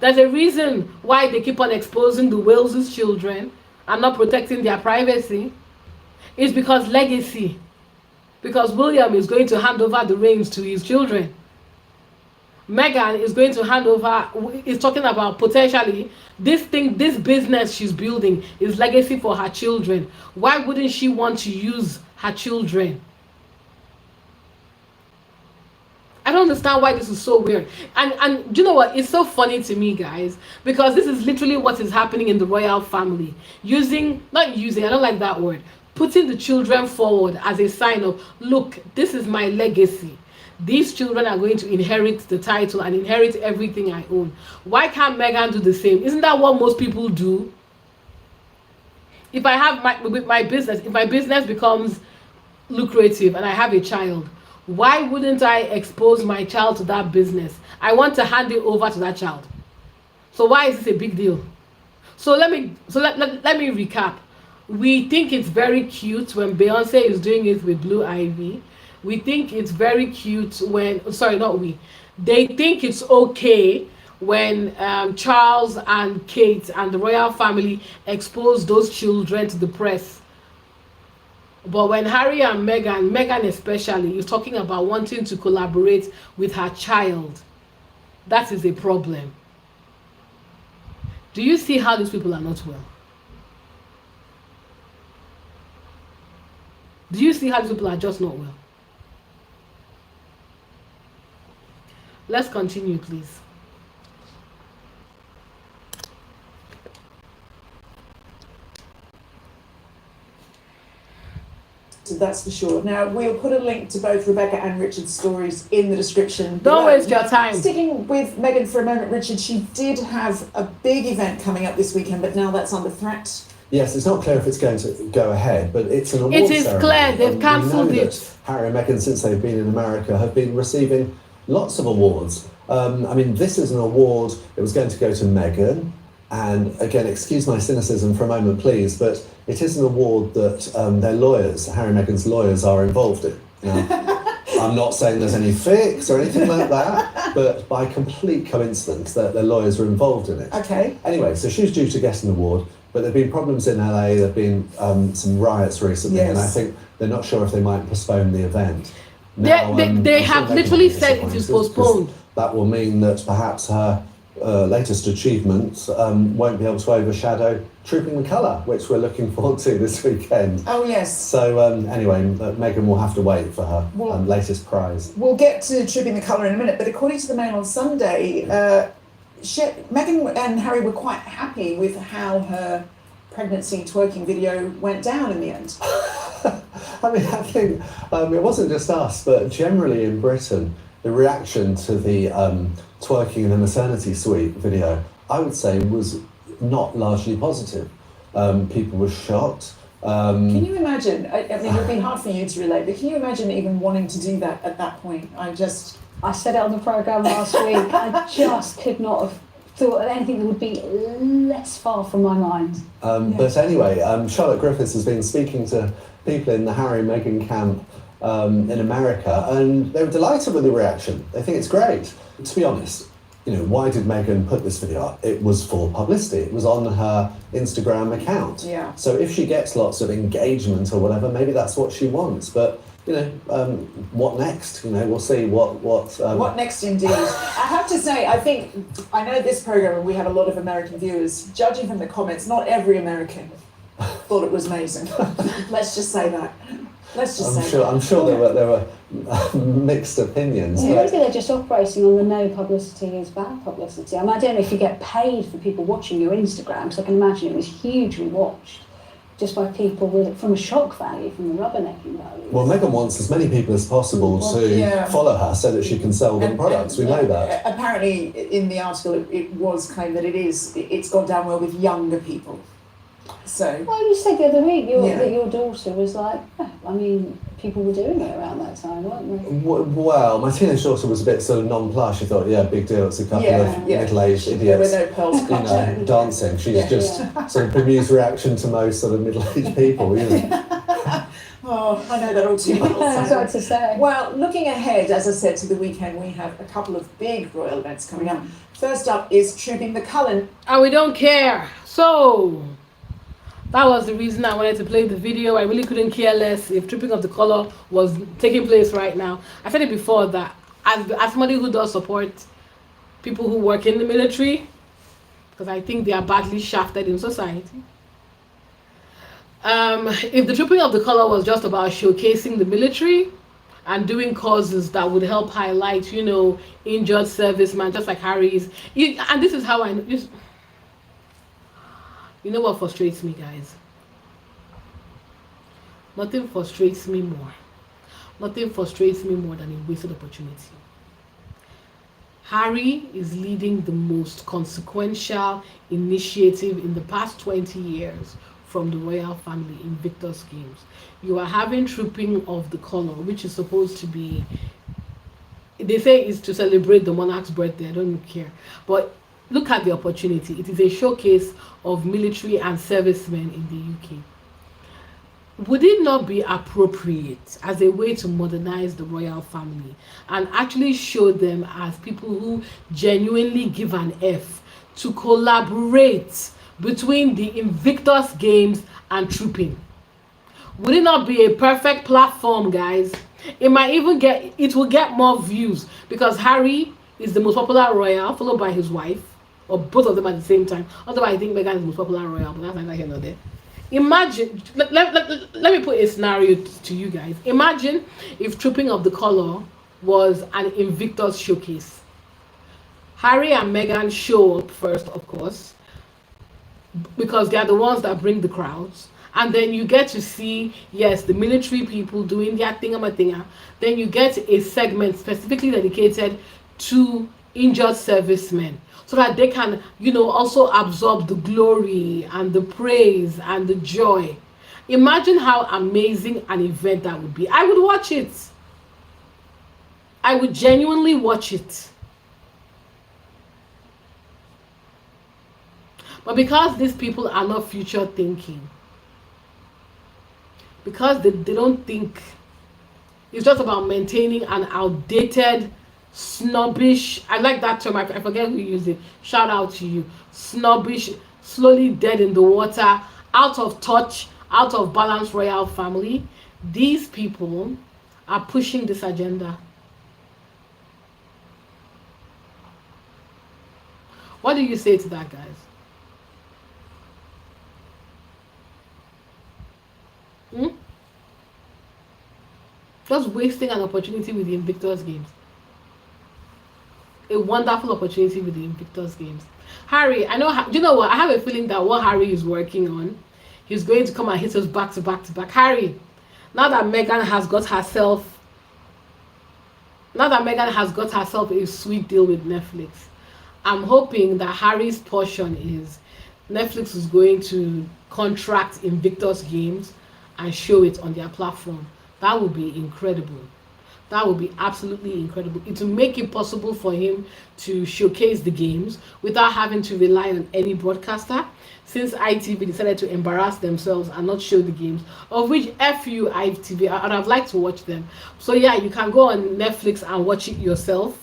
There's a reason why they keep on exposing the Wales' children and not protecting their privacy. It's because legacy. Because William is going to hand over the reins to his children. Meghan is going to hand over, is talking about potentially this business she's building is legacy for her children. Why wouldn't she want to use her children? I don't understand why this is so weird. And do you know what? It's so funny to me, guys, because this is literally what is happening in the royal family. I don't like that word. Putting the children forward as a sign of, look, this is my legacy. These children are going to inherit the title and inherit everything I own. Why can't Meghan do the same? Isn't that what most people do? If I have my business, if my business becomes lucrative and I have a child, why wouldn't I expose my child to that business? I want to hand it over to that child. So why is this a big deal? So let me recap. We think it's very cute when Beyonce is doing it with Blue Ivy. We think it's very cute when, they think it's okay when Charles and Kate and the royal family expose those children to the press. But when Harry and Meghan especially, is talking about wanting to collaborate with her child, that is a problem. Do you see how these people are not well? Do you see how these people are just not well? Let's continue, please. So that's for sure. Now, we'll put a link to both Rebecca and Richard's stories in the description. Don't waste your time. Sticking with Meghan for a moment, Richard, she did have a big event coming up this weekend, but now that's under threat. Yes, it's not clear if it's going to go ahead, but it's an award ceremony. It is clear, they've cancelled it. Harry and Meghan, since they've been in America, have been receiving lots of awards. This is an award that was going to go to Meghan, and again, excuse my cynicism for a moment, please, but it is an award that their lawyers, Harry and Meghan's lawyers, are involved in. Now, I'm not saying there's any fix or anything like that, but by complete coincidence, their lawyers are involved in it. Okay. Anyway, so she's due to get an award, but there have been problems in LA, there have been some riots recently, yes. And I think they're not sure if they might postpone the event. Now, they have literally said it is postponed. That will mean that perhaps her latest achievements won't be able to overshadow Trooping the Colour, which we're looking forward to this weekend. Oh, yes. So anyway, Meghan will have to wait for her Well, latest prize. We'll get to Trooping the Colour in a minute, but according to the Mail on Sunday, Meghan and Harry were quite happy with how her pregnancy twerking video went down in the end. I mean, I think it wasn't just us, but generally in Britain, the reaction to the twerking in the maternity suite video, I would say, was not largely positive. People were shocked. Can you imagine? I mean, it would be hard for you to relate, but can you imagine even wanting to do that at that point? I said it on the programme last week. I just could not have thought of anything that would be less far from my mind. But anyway, Charlotte Griffiths has been speaking to people in the Harry and Meghan camp in America, and they were delighted with the reaction. They think it's great. To be honest, why did Meghan put this video up? It was for publicity. It was on her Instagram account. Yeah. So if she gets lots of engagement or whatever, maybe that's what she wants. But what next? We'll see what next indeed. I have to say, I know this program and we have a lot of American viewers. Judging from the comments, not every American thought it was amazing. Let's just say that. I'm sure there were mixed opinions. Maybe they're just operating on the no publicity is bad publicity. I mean, I don't know if you get paid for people watching your Instagram, so I can imagine it was hugely watched just by people from a shock value, from a rubbernecking value. Well, Meghan wants as many people as possible to follow her so that she can sell them products. We know that. Apparently, in the article, it was claimed that it's gone down well with younger people. So. Well, you said the other week that your daughter was like, people were doing it around that time, weren't they? Well, my teenage daughter was a bit sort of nonplussed. She thought, big deal, it's a couple of middle-aged idiots. There were no pearls clutching. Dancing. She's just sort of bemused reaction to most sort of middle-aged people, Oh, I know that all too well. That's what to say. Well, looking ahead, as I said, to the weekend, we have a couple of big royal events coming up. First up is Trooping the Colour. And we don't care. So that was the reason I wanted to play the video. I really couldn't care less if Trooping of the Colour was taking place right now. I said it before that as somebody who does support people who work in the military, because I think they are badly shafted in society. If the Trooping of the Colour was just about showcasing the military and doing causes that would help highlight, injured servicemen, just like Harry's. And this is how I know. You know what frustrates me, guys? Nothing frustrates me more. Nothing frustrates me more than a wasted opportunity. Harry is leading the most consequential initiative in the past 20 years from the royal family in Victor's Games. You are having Trooping of the Colour, which is supposed to be, they say it's to celebrate the monarch's birthday. I don't care. But look at the opportunity. It is a showcase of military and servicemen in the UK. Would it not be appropriate as a way to modernize the royal family and actually show them as people who genuinely give an F to collaborate between the Invictus Games and Trooping? Would it not be a perfect platform, guys? It will get more views because Harry is the most popular royal, followed by his wife, or both of them at the same time. Although I think Meghan is the most popular royal, but that's neither here nor there. Imagine, let me put a scenario to you guys. Imagine if Trooping of the Colour was an Invictus showcase. Harry and Meghan show up first, of course, because they are the ones that bring the crowds. And then you get to see, yes, the military people doing their thingamathinga. Then you get a segment specifically dedicated to injured servicemen, so that they can, also absorb the glory and the praise and the joy. Imagine how amazing an event that would be. I would watch it. I would genuinely watch it. But because these people are not future thinking, because they don't think, it's just about maintaining an outdated, snobbish, I like that term, I forget who used it, shout out to you, snobbish, slowly dead in the water, out of touch, out of balance royal family. These people are pushing this agenda. What do you say to that, guys? Hmm? Just wasting an opportunity with the Invictus Games. A wonderful opportunity with the Invictus Games. Harry, I know. Do you know what? I have a feeling that what Harry is working on, he's going to come and hit us back to back to back. Harry, now that Megan has got herself, a sweet deal with Netflix, I'm hoping that Harry's portion is Netflix is going to contract Invictus Games and show it on their platform. That would be incredible. That would be absolutely incredible. It will make it possible for him to showcase the games without having to rely on any broadcaster. Since ITV decided to embarrass themselves and not show the games, of which FU ITV, I'd have liked to watch them. So yeah, you can go on Netflix and watch it yourself.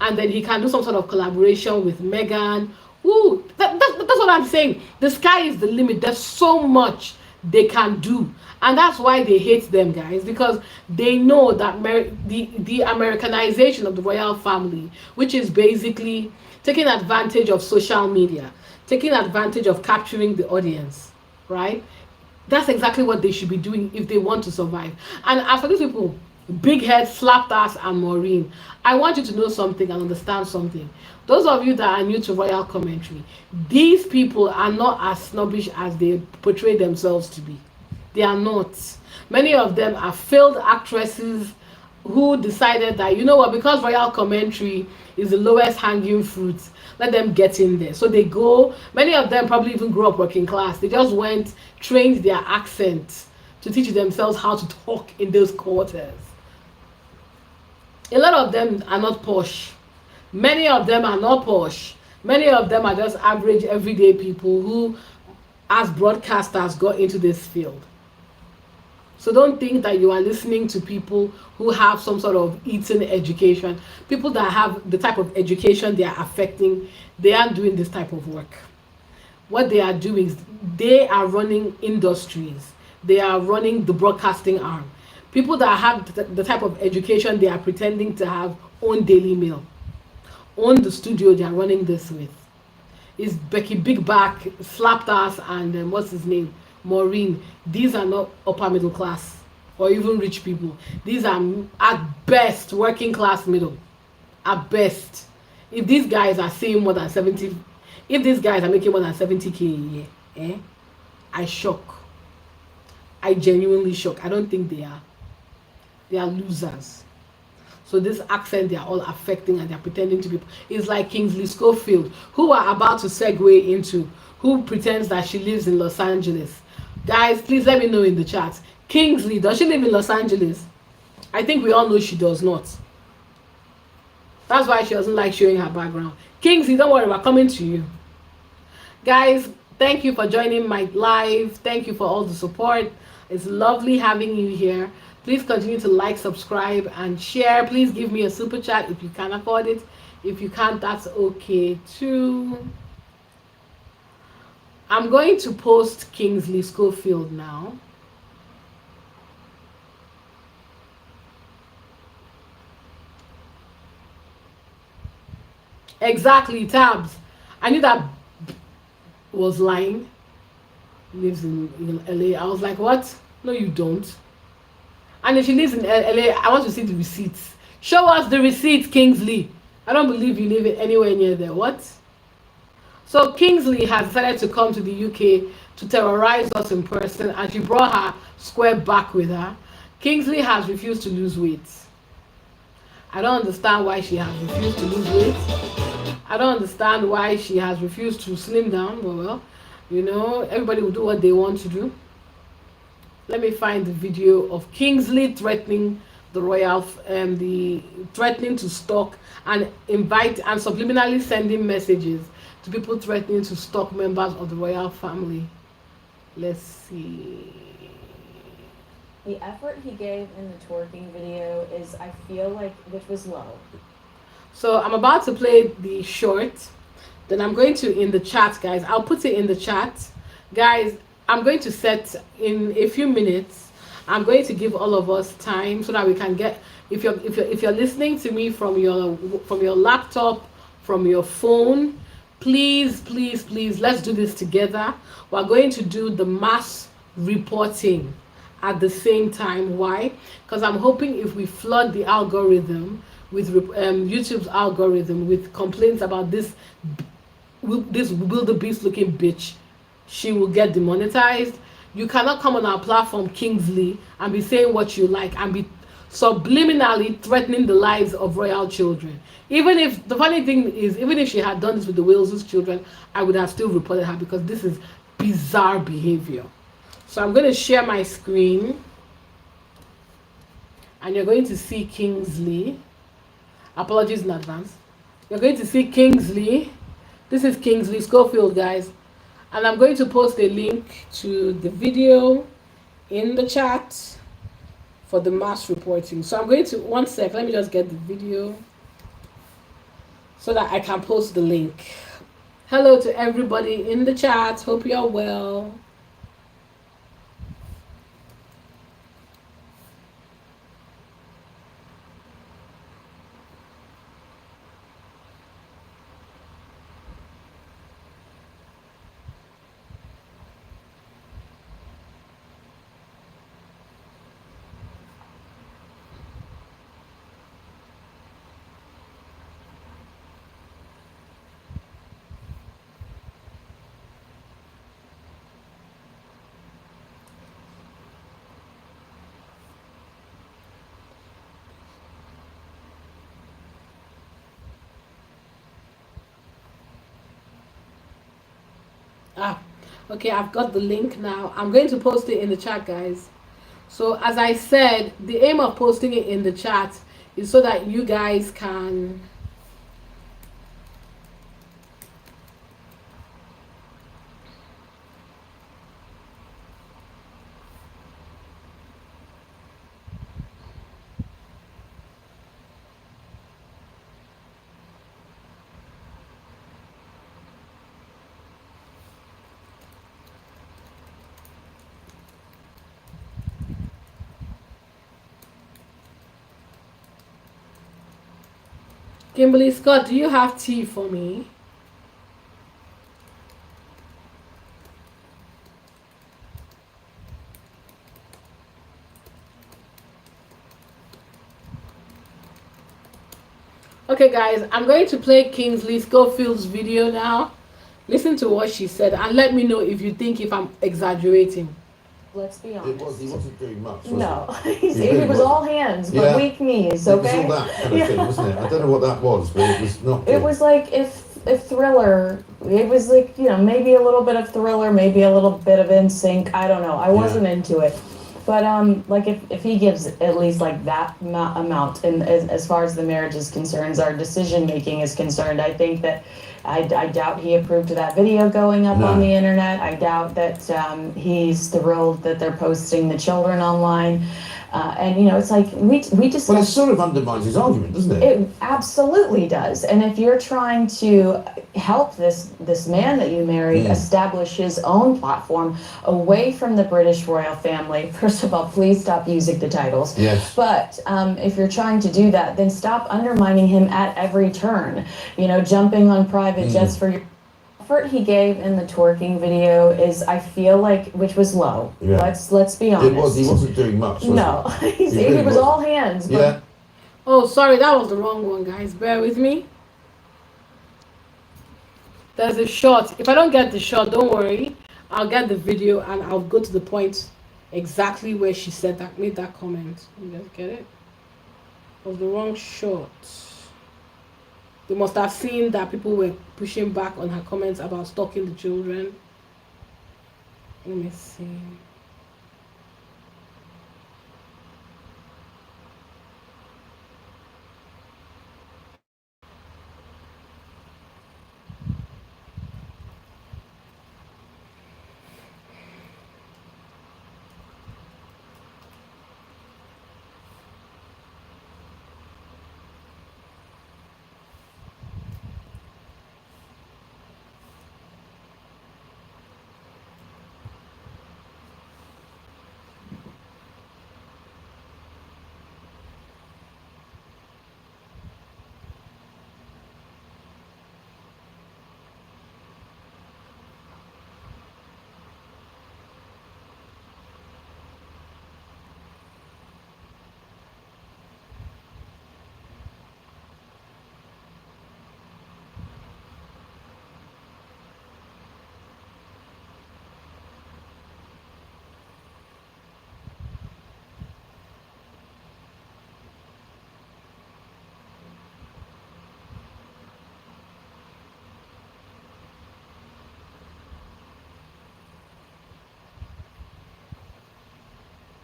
And then he can do some sort of collaboration with Megan. Ooh, that's what I'm saying. The sky is the limit. There's so much they can do. And that's why they hate them, guys, because they know that the Americanization of the royal family, which is basically taking advantage of social media, taking advantage of capturing the audience, right? That's exactly what they should be doing if they want to survive. And as for these people, Big Head, Slapped Ass, and Maureen, I want you to know something and understand something. Those of you that are new to royal commentary, these people are not as snobbish as they portray themselves to be. They are not. Many of them are failed actresses who decided that, you know what, because royal commentary is the lowest hanging fruit, let them get in there. So they go, many of them probably even grew up working class. They just went, trained their accent to teach themselves how to talk in those quarters. A lot of them are not posh. Many of them are not posh. Many of them are just average everyday people who, as broadcasters, got into this field. So don't think that you are listening to people who have some sort of eaten education. People that have the type of education they are affecting, they aren't doing this type of work. What they are doing is they are running industries. They are running the broadcasting arm. People that have the type of education they are pretending to have own Daily Mail, own the studio they are running this with. Is Becky Big Back, Slapped Ass, and what's his name? Maureen. These are not upper middle class or even rich people. These are at best working class middle. At best. If these guys are seeing more than 70, if these guys are making more than 70K a year, I shock. I genuinely shock. I don't think they are. They are losers. So this accent they are all affecting and they're pretending to be. It's like Kingsley Schofield, who are about to segue into, who pretends that she lives in Los Angeles. Guys, please let me know in the chat. Kingsley, does she live in Los Angeles? I think we all know she does not. That's why she doesn't like showing her background. Kingsley, don't worry, we're coming to you. Guys, thank you for joining my live. Thank you for all the support. It's lovely having you here. Please continue to like, subscribe, and share. Please give me a super chat if you can afford it. If you can't, that's okay too. I'm going to post Kingsley Schofield now. Exactly, Tabs. I knew that was lying. Lives in LA. I was like, what? No, you don't. And if she lives in LA, I want to see the receipts. Show us the receipts, Kingsley. I don't believe you live anywhere near there. What? So Kingsley has decided to come to the UK to terrorize us in person, and she brought her square back with her. Kingsley has refused to lose weight. I don't understand why she has refused to lose weight. I don't understand why she has refused to slim down. Well, you know, everybody will do what they want to do. Let me find the video of Kingsley threatening the royal, threatening to stalk and invite and subliminally sending messages to people threatening to stalk members of the royal family. Let's see. The effort he gave in the twerking video is, I feel like, which was low. So I'm about to play the short. Then I'm going to, in the chat, guys, I'll put it in the chat. Guys, I'm going to set in a few minutes. I'm going to give all of us time so that we can get, if you're listening to me from your laptop, from your phone, please, please, please, let's do this together. We're going to do the mass reporting at the same time. Why? Because I'm hoping if we flood the algorithm with YouTube's algorithm with complaints about this wildebeest looking bitch, she will get demonetized. You cannot come on our platform, Kingsley, and be saying what you like and be subliminally threatening the lives of royal children. Even if the funny thing is, even if she had done this with the Wales's children, I would have still reported her because this is bizarre behavior. So I'm going to share my screen, and you're going to see Kingsley. Apologies in advance. You're going to see Kingsley. This is Kingsley Schofield, guys. And I'm going to post a link to the video in the chat for the mass reporting. So I'm going to, one sec, let me just get the video so that I can post the link. Hello to everybody in the chat. Hope you're well. Okay, I've got the link now. I'm going to post it in the chat, guys. So as I said, the aim of posting it in the chat is so that you guys can Kimberly Scott, do you have tea for me? Okay, guys, I'm going to play Kingsley Schofield's video now. Listen to what she said and let me know if you think if I'm exaggerating. Let's be honest. He wasn't doing much, was No, he? it was all hands, but Yeah. weak knees, It was okay? all that kind of thing, wasn't it? I don't know what that was, but it was not good. It was like if Thriller, it was like, maybe a little bit of Thriller, maybe a little bit of NSYNC, I don't know. I wasn't into it. But like if he gives at least like that amount, and as far as the marriage is concerned, our decision making is concerned, I think that I doubt he approved of that video going up on the internet. I doubt that he's thrilled that they're posting the children online. And it's like we just. Well, it sort of undermines his argument, doesn't it? It absolutely does. And if you're trying to help this man that you married establish his own platform away from the British royal family, first of all, please stop using the titles. Yes. But if you're trying to do that, then stop undermining him at every turn. Jumping on private jets for your. Effort he gave in the twerking video is, I feel like, which was low. Yeah. Let's be honest. He wasn't doing much, was No, he? he was all hands. But Yeah. Oh, sorry, that was the wrong one, guys. Bear with me. There's a shot. If I don't get the shot, don't worry. I'll get the video and I'll go to the point exactly where she said that, made that comment. You guys get it? It was the wrong shot. They must have seen that people were pushing back on her comments about stalking the children. Let me see.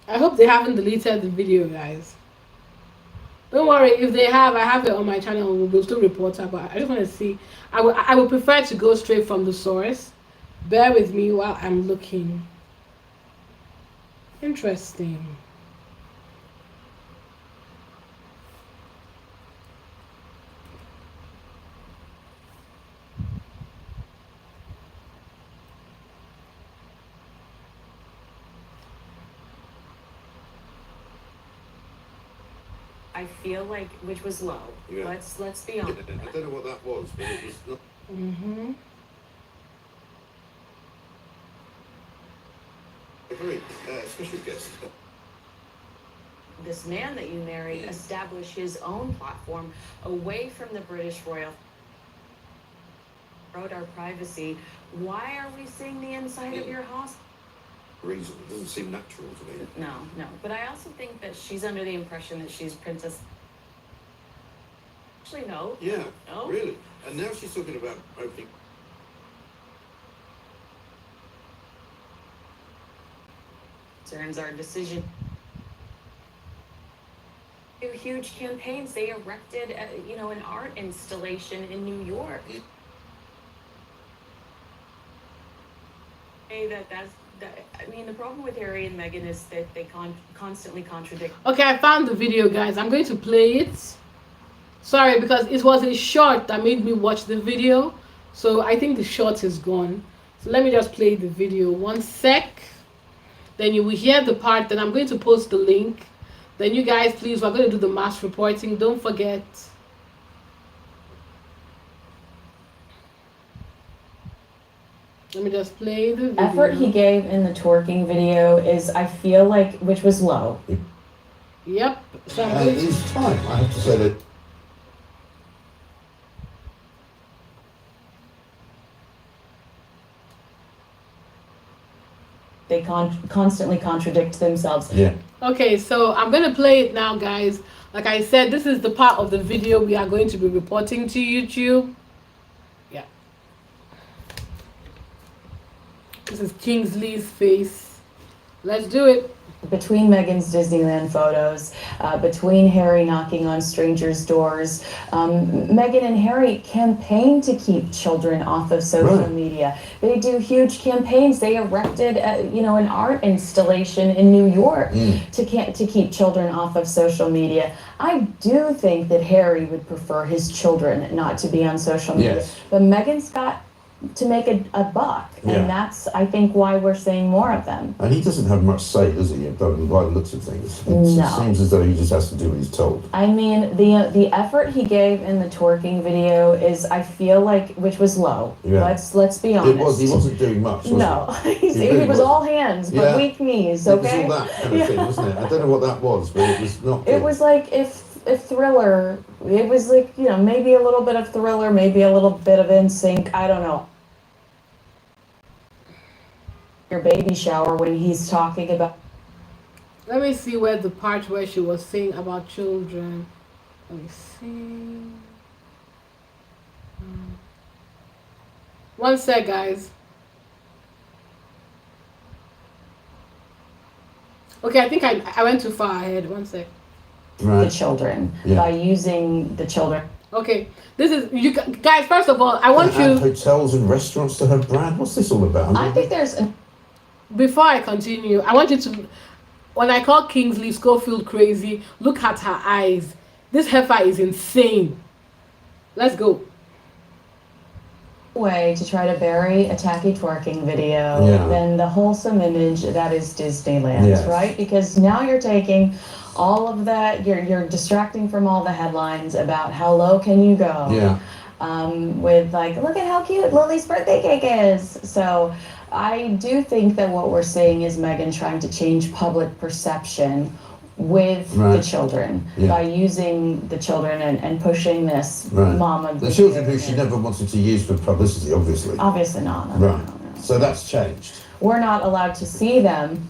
I hope they haven't deleted the video, guys. Don't worry, if they have, I have it on my channel. We'll still report her, but I just want to see. I would prefer to go straight from the source. Bear with me while I'm looking. Interesting. I feel like, which was low. Yeah. Let's be honest. I don't know what that was, but it was not. Mm-hmm. A very special guest. This man that you married established his own platform away from the British royal. Wrote our privacy. Why are we seeing the inside of your hospital? Reason. It doesn't seem natural to me. No. But I also think that she's under the impression that she's Princess. Actually, no. Yeah. No. Really. And now she's talking about opening. Concerns our decision. Huge campaigns. They erected, an art installation in New York. The problem with Harry and Meghan is that they constantly contradict. Okay, I found the video, guys. I'm going to play it. Sorry, because it was a short that made me watch the video. So I think the short is gone. So let me just play the video. 1 sec. Then you will hear the part. Then I'm going to post the link. Then you guys, please, we're going to do the mass reporting. Don't forget. Let me just play the video. Effort he gave in the twerking video is, I feel like, which was low. Yep. So I'm And going it to, is time, I have to say that. They constantly contradict themselves. Yeah. okay, so I'm going to play it now, guys. Like I said, this is the part of the video we are going to be reporting to YouTube. Yeah. This is Kingsley's face. Let's do it. Between Meghan's Disneyland photos, between Harry knocking on strangers' doors, Meghan and Harry campaign to keep children off of social Right. media. They do huge campaigns. They erected, an art installation in New York to keep children off of social media. I do think that Harry would prefer his children not to be on social media, Yes. but Meghan's got to make a buck, Yeah. and that's, I think, why we're seeing more of them. And he doesn't have much say, does he? By the looks of things. It No. seems as though he just has to do what he's told. I mean, the effort he gave in the twerking video is, I feel like, which was low. Yeah. Let's be honest. He wasn't doing much, was No, he? he really was wasn't. all hands, but Yeah. weak knees. It was Okay. all that kind of thing, wasn't it? I don't know what that was, but it was not good. It was like if Thriller. It was like, maybe a little bit of Thriller, maybe a little bit of NSYNC. I don't know. Your baby shower when he's talking about. Let me see where the part where she was saying about children. Let me see. 1 sec, guys. Okay, I think I went too far ahead. 1 sec. The Right. children Yeah. by using the children. Okay, this is you guys. First of all, I want And you, hotels and restaurants to have brand. What's this all about? I think there's before I continue, I want you to, when I call Kingsley Schofield crazy, look at her eyes. This heifer is insane. Let's go. way to try to bury a tacky twerking video Yeah. than the wholesome image that is Disneyland, Yes. right? Because now you're taking all of that, you're distracting from all the headlines about how low can you go. Yeah. With like, look at how cute Lily's birthday cake is. So I do think that what we're seeing is Meghan trying to change public perception with the Right. children Yeah. by using the children and pushing this Right. mama. The children who she never wanted to use for publicity, obviously. Obviously not. No, Right. no, no. So that's changed. We're not allowed to see them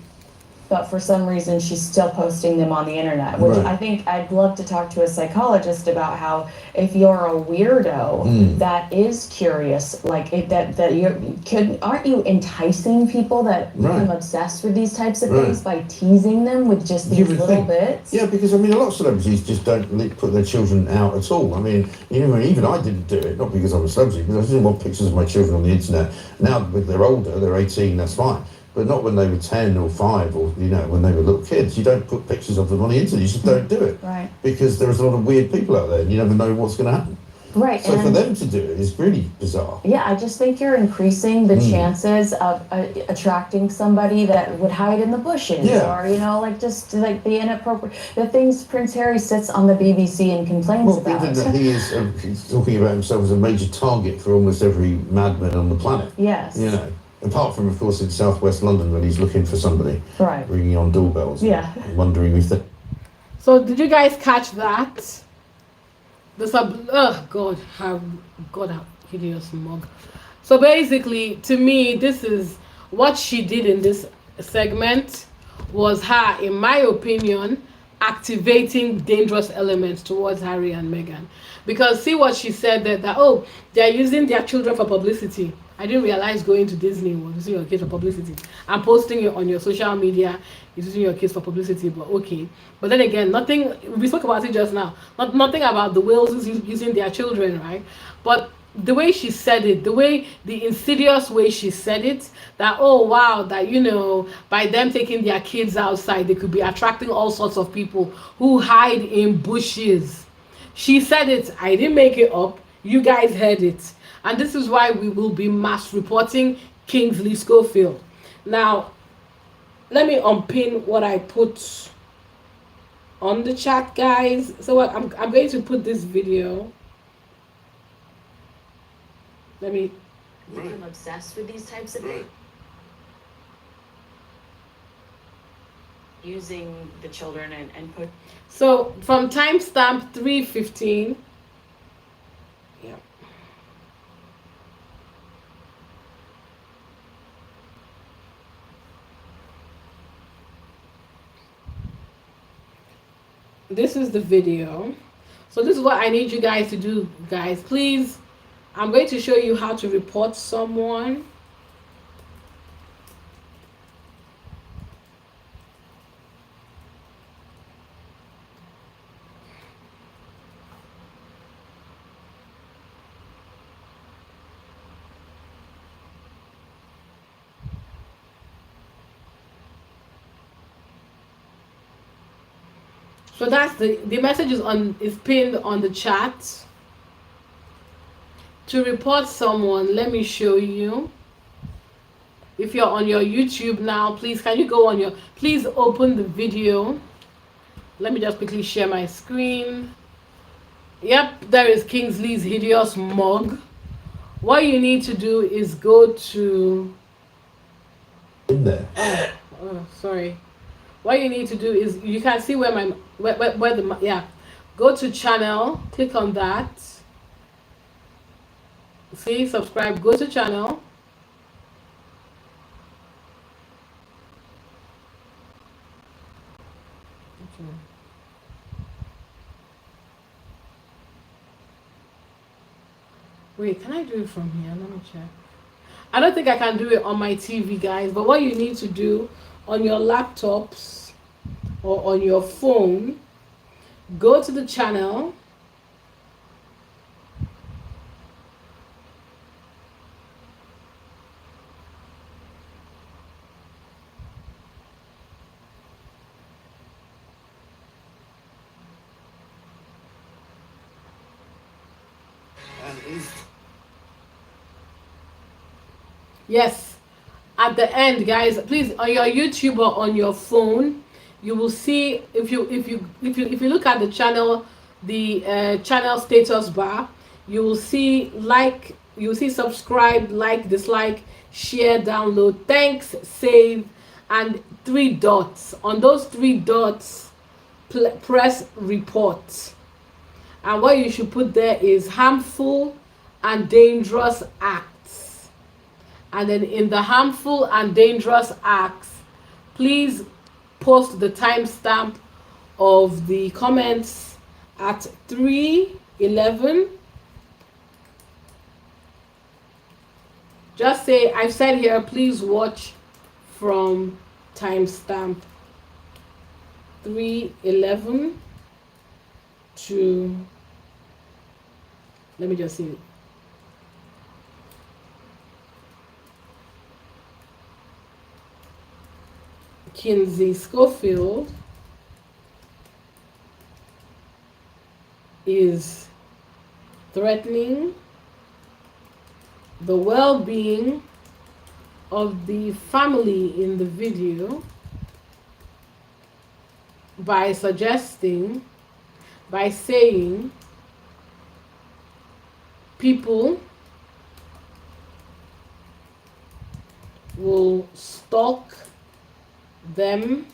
but for some reason she's still posting them on the internet, which Right. I think I'd love to talk to a psychologist about how if you're a weirdo that is curious, like that aren't you enticing people that become obsessed with these types of things by teasing them with just these little bits? Yeah, because I mean, a lot of celebrities just don't put their children out at all. I mean, even I didn't do it, not because I'm a celebrity, because I didn't want pictures of my children on the internet. Now, when they're older, they're 18, that's fine. But not when they were 10 or 5 or, when they were little kids. You don't put pictures of them on the internet. You just don't do it. Right. Because there's a lot of weird people out there and you never know what's going to happen. Right. So for them to do it is really bizarre. Yeah, I just think you're increasing the chances of attracting somebody that would hide in the bushes or, just like the inappropriate, the things Prince Harry sits on the BBC and complains about. Even that he's talking about himself as a major target for almost every madman on the planet. Yes. Apart from, of course, in southwest London when he's looking for somebody, right, ringing on doorbells, and wondering if they. So did you guys catch that? God, how hideous mug. So basically, to me, this is what she did in this segment was her, in my opinion, activating dangerous elements towards Harry and Meghan. Because see what she said that they're using their children for publicity. I didn't realize going to Disney was using your kids for publicity. And posting it on your social media is using your kids for publicity, but okay. But then again, we spoke about it just now. Nothing about the Wales using their children, right? But the way she said it, the insidious way she said it, that, oh wow, that, by them taking their kids outside, they could be attracting all sorts of people who hide in bushes. She said it. I didn't make it up. You guys heard it. And this is why we will be mass reporting Kingsley Schofield. Now, let me unpin what I put on the chat, guys. So I'm going to put this video. Let me. I'm obsessed with these types of things. Using the children and put. So from timestamp 3:15. Yeah. This is the video. So this is what I need you guys to do, guys. Please, I'm going to show you how to report someone. So that's the message is pinned on the chat. To report someone, let me show you. If you're on your YouTube now, please can you go on please open the video. Let me just quickly share my screen. Yep, there is Kingsley's hideous mug. What you need to do is go to in there. Oh, sorry. What you need to do is you can see where go to channel, click on that, see, subscribe, go to channel, wait, can I do it from here? Let me check. I don't think I can do it on my TV, guys, but what you need to do on your laptops or on your phone, go to the channel, yes. At the end, guys, please, on your YouTube or on your phone, you will see if you look at the channel, the channel status bar, you will see subscribe, like, dislike, share, download, thanks, save, and 3 dots. On those 3 dots, press report. And what you should put there is harmful and dangerous acts. And then in the harmful and dangerous acts, please post the timestamp of the comments at 3:11. Just say, I've said here, please watch from timestamp 3:11 to, let me just see, Kinsey Schofield is threatening the well-being of the family in the video by saying people will stalk them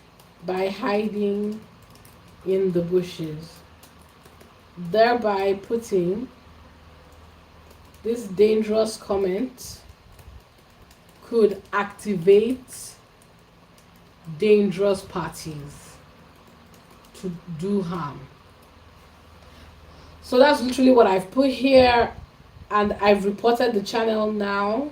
by hiding in the bushes, thereby putting this dangerous comment could activate dangerous parties to do harm. So that's literally what I've put here, and I've reported the channel now.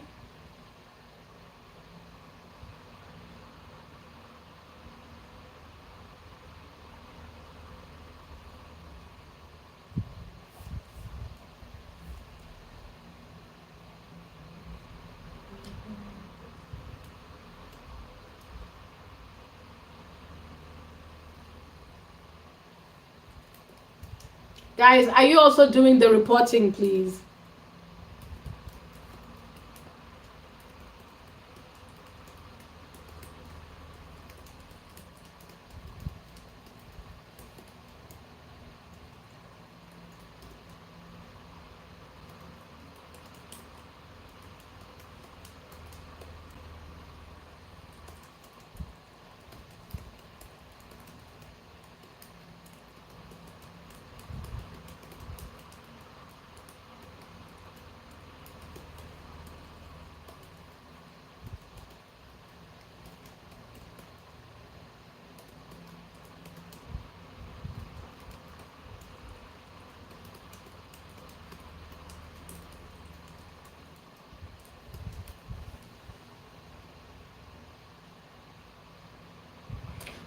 Guys, are you also doing the reporting, please?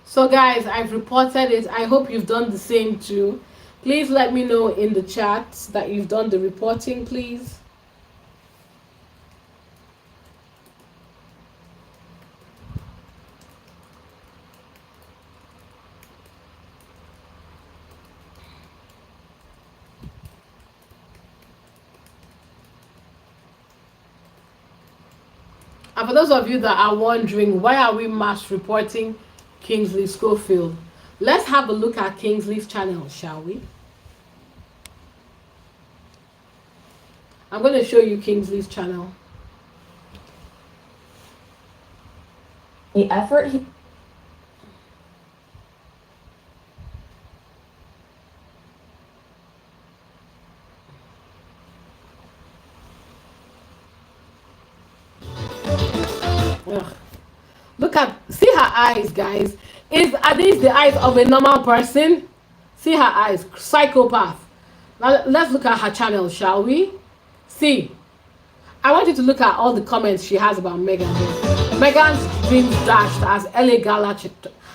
So guys, I've reported it. I hope you've done the same too. Please let me know in the chat that you've done the reporting, please. And for those of you that are wondering, why are we mass reporting Kingsley Schofield? Let's have a look at Kingsley's channel, shall we? I'm going to show you Kingsley's channel. The effort he Ugh. Look at, see her eyes, guys. Are these the eyes of a normal person? See her eyes, psychopath. Now let's look at her channel, shall we? See, I want you to look at all the comments she has about Meghan here. Meghan's dreams dashed as LA Gala.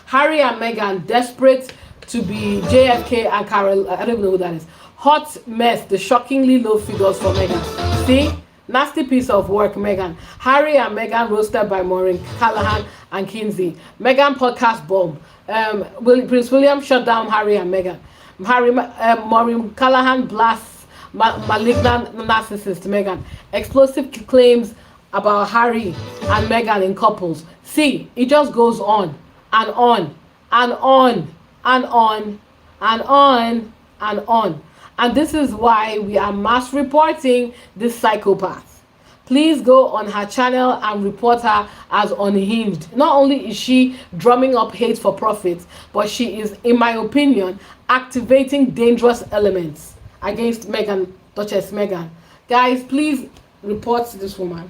Harry and Meghan desperate to be JFK and Carol. I don't even know who that is. Hot mess. The shockingly low figures for Meghan. See. Nasty piece of work, Meghan. Harry and Meghan roasted by Maureen Callahan and Kinsey. Meghan podcast bomb. Prince William shut down Harry and Meghan. Maureen Callahan blasts malignant narcissist Meghan. Explosive claims about Harry and Meghan in couples. See, it just goes on and on and on and on and on and on. And this is why we are mass reporting this psychopath. Please go on her channel and report her as unhinged. Not only is she drumming up hate for profit, but she is, in my opinion, activating dangerous elements against Meghan, Duchess Meghan. Guys, please report this woman.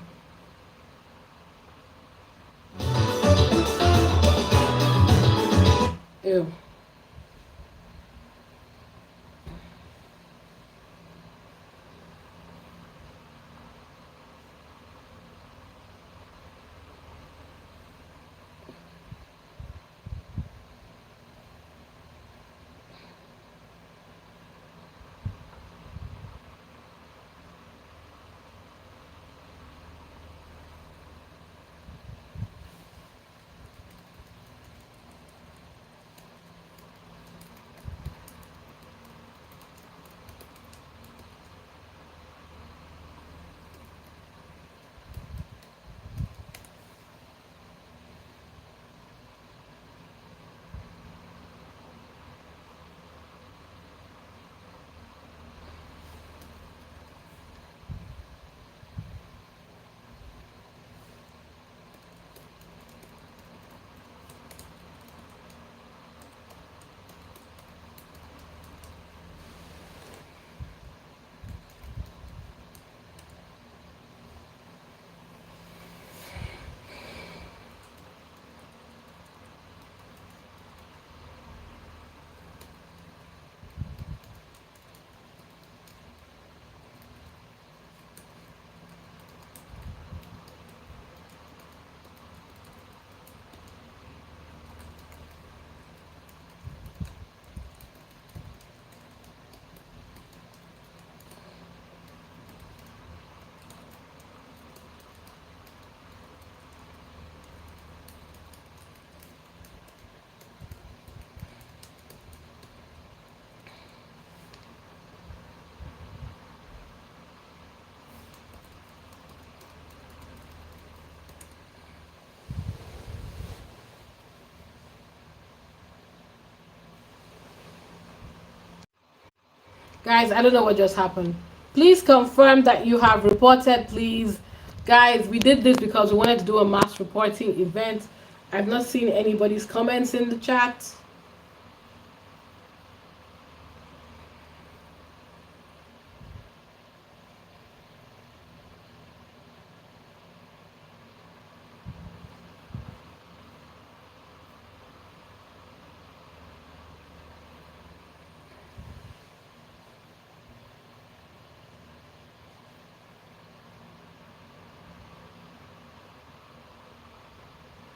Ew. Guys, I don't know what just happened. Please confirm that you have reported, please. Guys, we did this because we wanted to do a mass reporting event. I've not seen anybody's comments in the chat.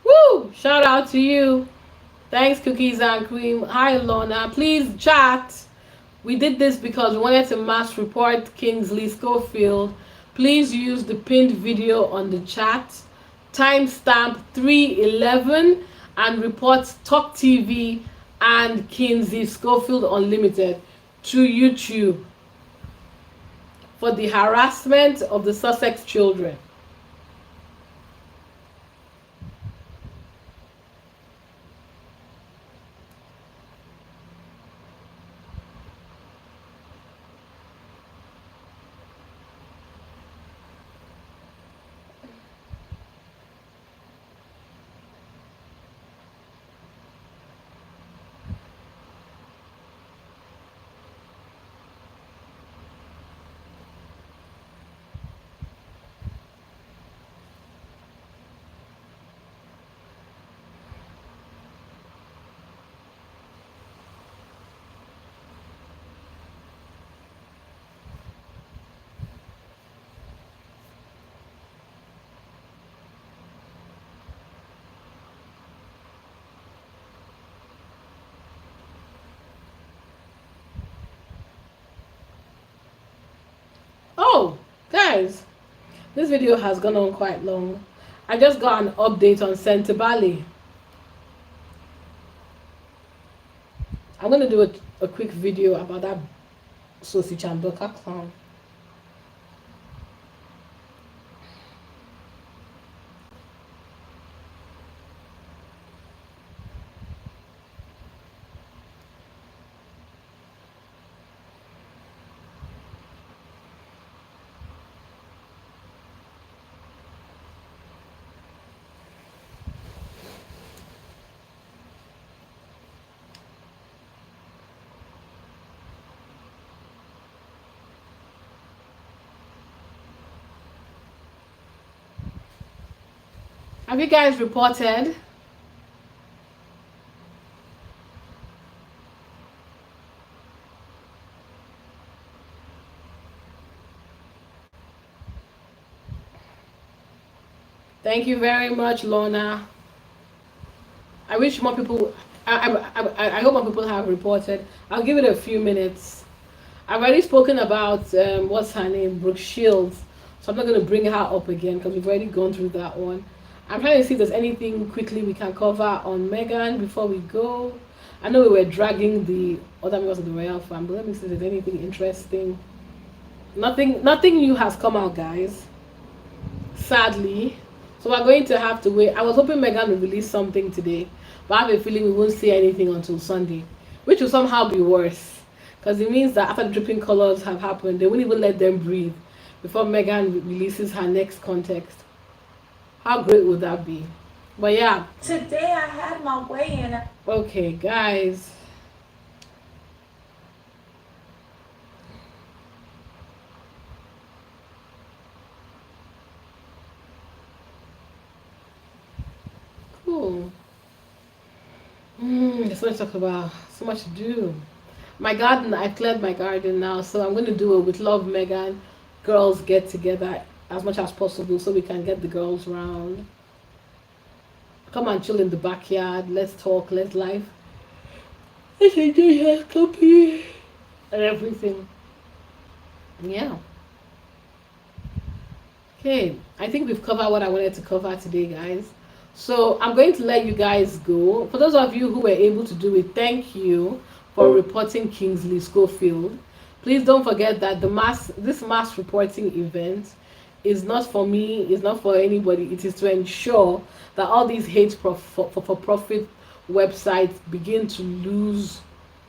Woo! Shout out to you. Thanks, Cookies and Cream. Hi, Lorna. Please chat. We did this because we wanted to mass report Kingsley Schofield. Please use the pinned video on the chat. Timestamp 311 and report Talk TV and Kingsley Schofield Unlimited to YouTube for the harassment of the Sussex children. Oh, guys, this video has gone on quite long. I just got an update on Sentebale. I'm going to do a quick video about that Sosi Chamboka clown. Have you guys reported? Thank you very much, Lorna. I wish more people. I hope more people have reported. I'll give it a few minutes. I've already spoken about what's her name, Brooke Shields, so I'm not going to bring her up again because we've already gone through that one. I'm trying to see if there's anything quickly we can cover on Meghan before we go. I know we were dragging the other members of the royal family, but let me see if there's anything interesting. Nothing new has come out, guys. Sadly, so we're going to have to wait. I was hoping Meghan would release something today, but I have a feeling we won't see anything until Sunday, which will somehow be worse because it means that after the dripping colors have happened, they won't even let them breathe before Meghan releases her next context. How great would that be? But yeah. Today I had my weigh-in. Okay, guys. Cool. There's so much to talk about. So much to do. My garden, I cleared my garden now, so I'm going to do it with Love Meghan. Girls get together as much as possible so we can get the girls round. Come and chill in the backyard. Let's talk. Let's live. Let's enjoy her company and everything. Yeah. Okay, I think we've covered what I wanted to cover today, guys. So I'm going to let you guys go. For those of you who were able to do it, thank you for reporting Kingsley Schofield. Please don't forget that this mass reporting event is not for me, it's not for anybody. It is to ensure that all these for profit websites begin to lose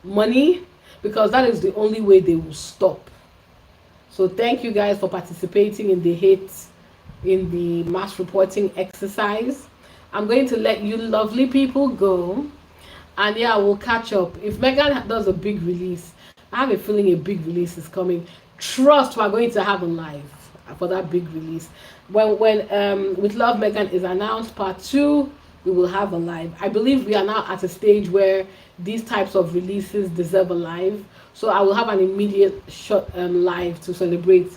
money, because that is the only way they will stop. So thank you guys for participating in the mass reporting exercise. I'm going to let you lovely people go, and yeah, we'll catch up. If Meghan does a big release, I have a feeling a big release is coming. Trust, we're going to have a live for that big release. When With Love Meghan is announced part 2, we will have a live. I believe we are now at a stage where these types of releases deserve a live, so I will have an immediate short live to celebrate.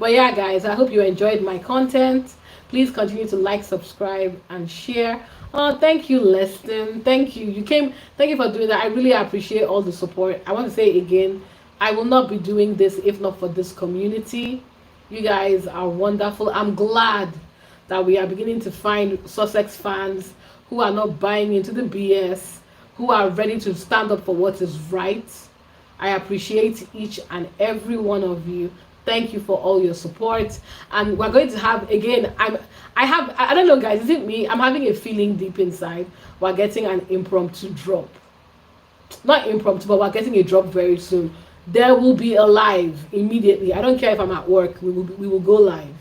But yeah, guys, I hope you enjoyed my content. Please continue to like, subscribe, and share. Oh, thank you, Leston. Thank you. Thank you for doing that. I really appreciate all the support. I want to say again, I will not be doing this if not for this community. You guys are wonderful. I'm glad that we are beginning to find Sussex fans who are not buying into the BS, who are ready to stand up for what is right. I appreciate each and every one of you. Thank you for all your support. And we're going to have, again, I don't know, guys, is it me? I'm having a feeling deep inside we're getting an impromptu drop. Not impromptu, but we're getting a drop very soon. There will be a live immediately. I don't care if I'm at work. We will go live.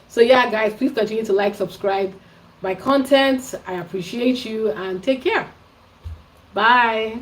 So yeah, guys, please continue to like, subscribe my content. I appreciate you, and take care. Bye.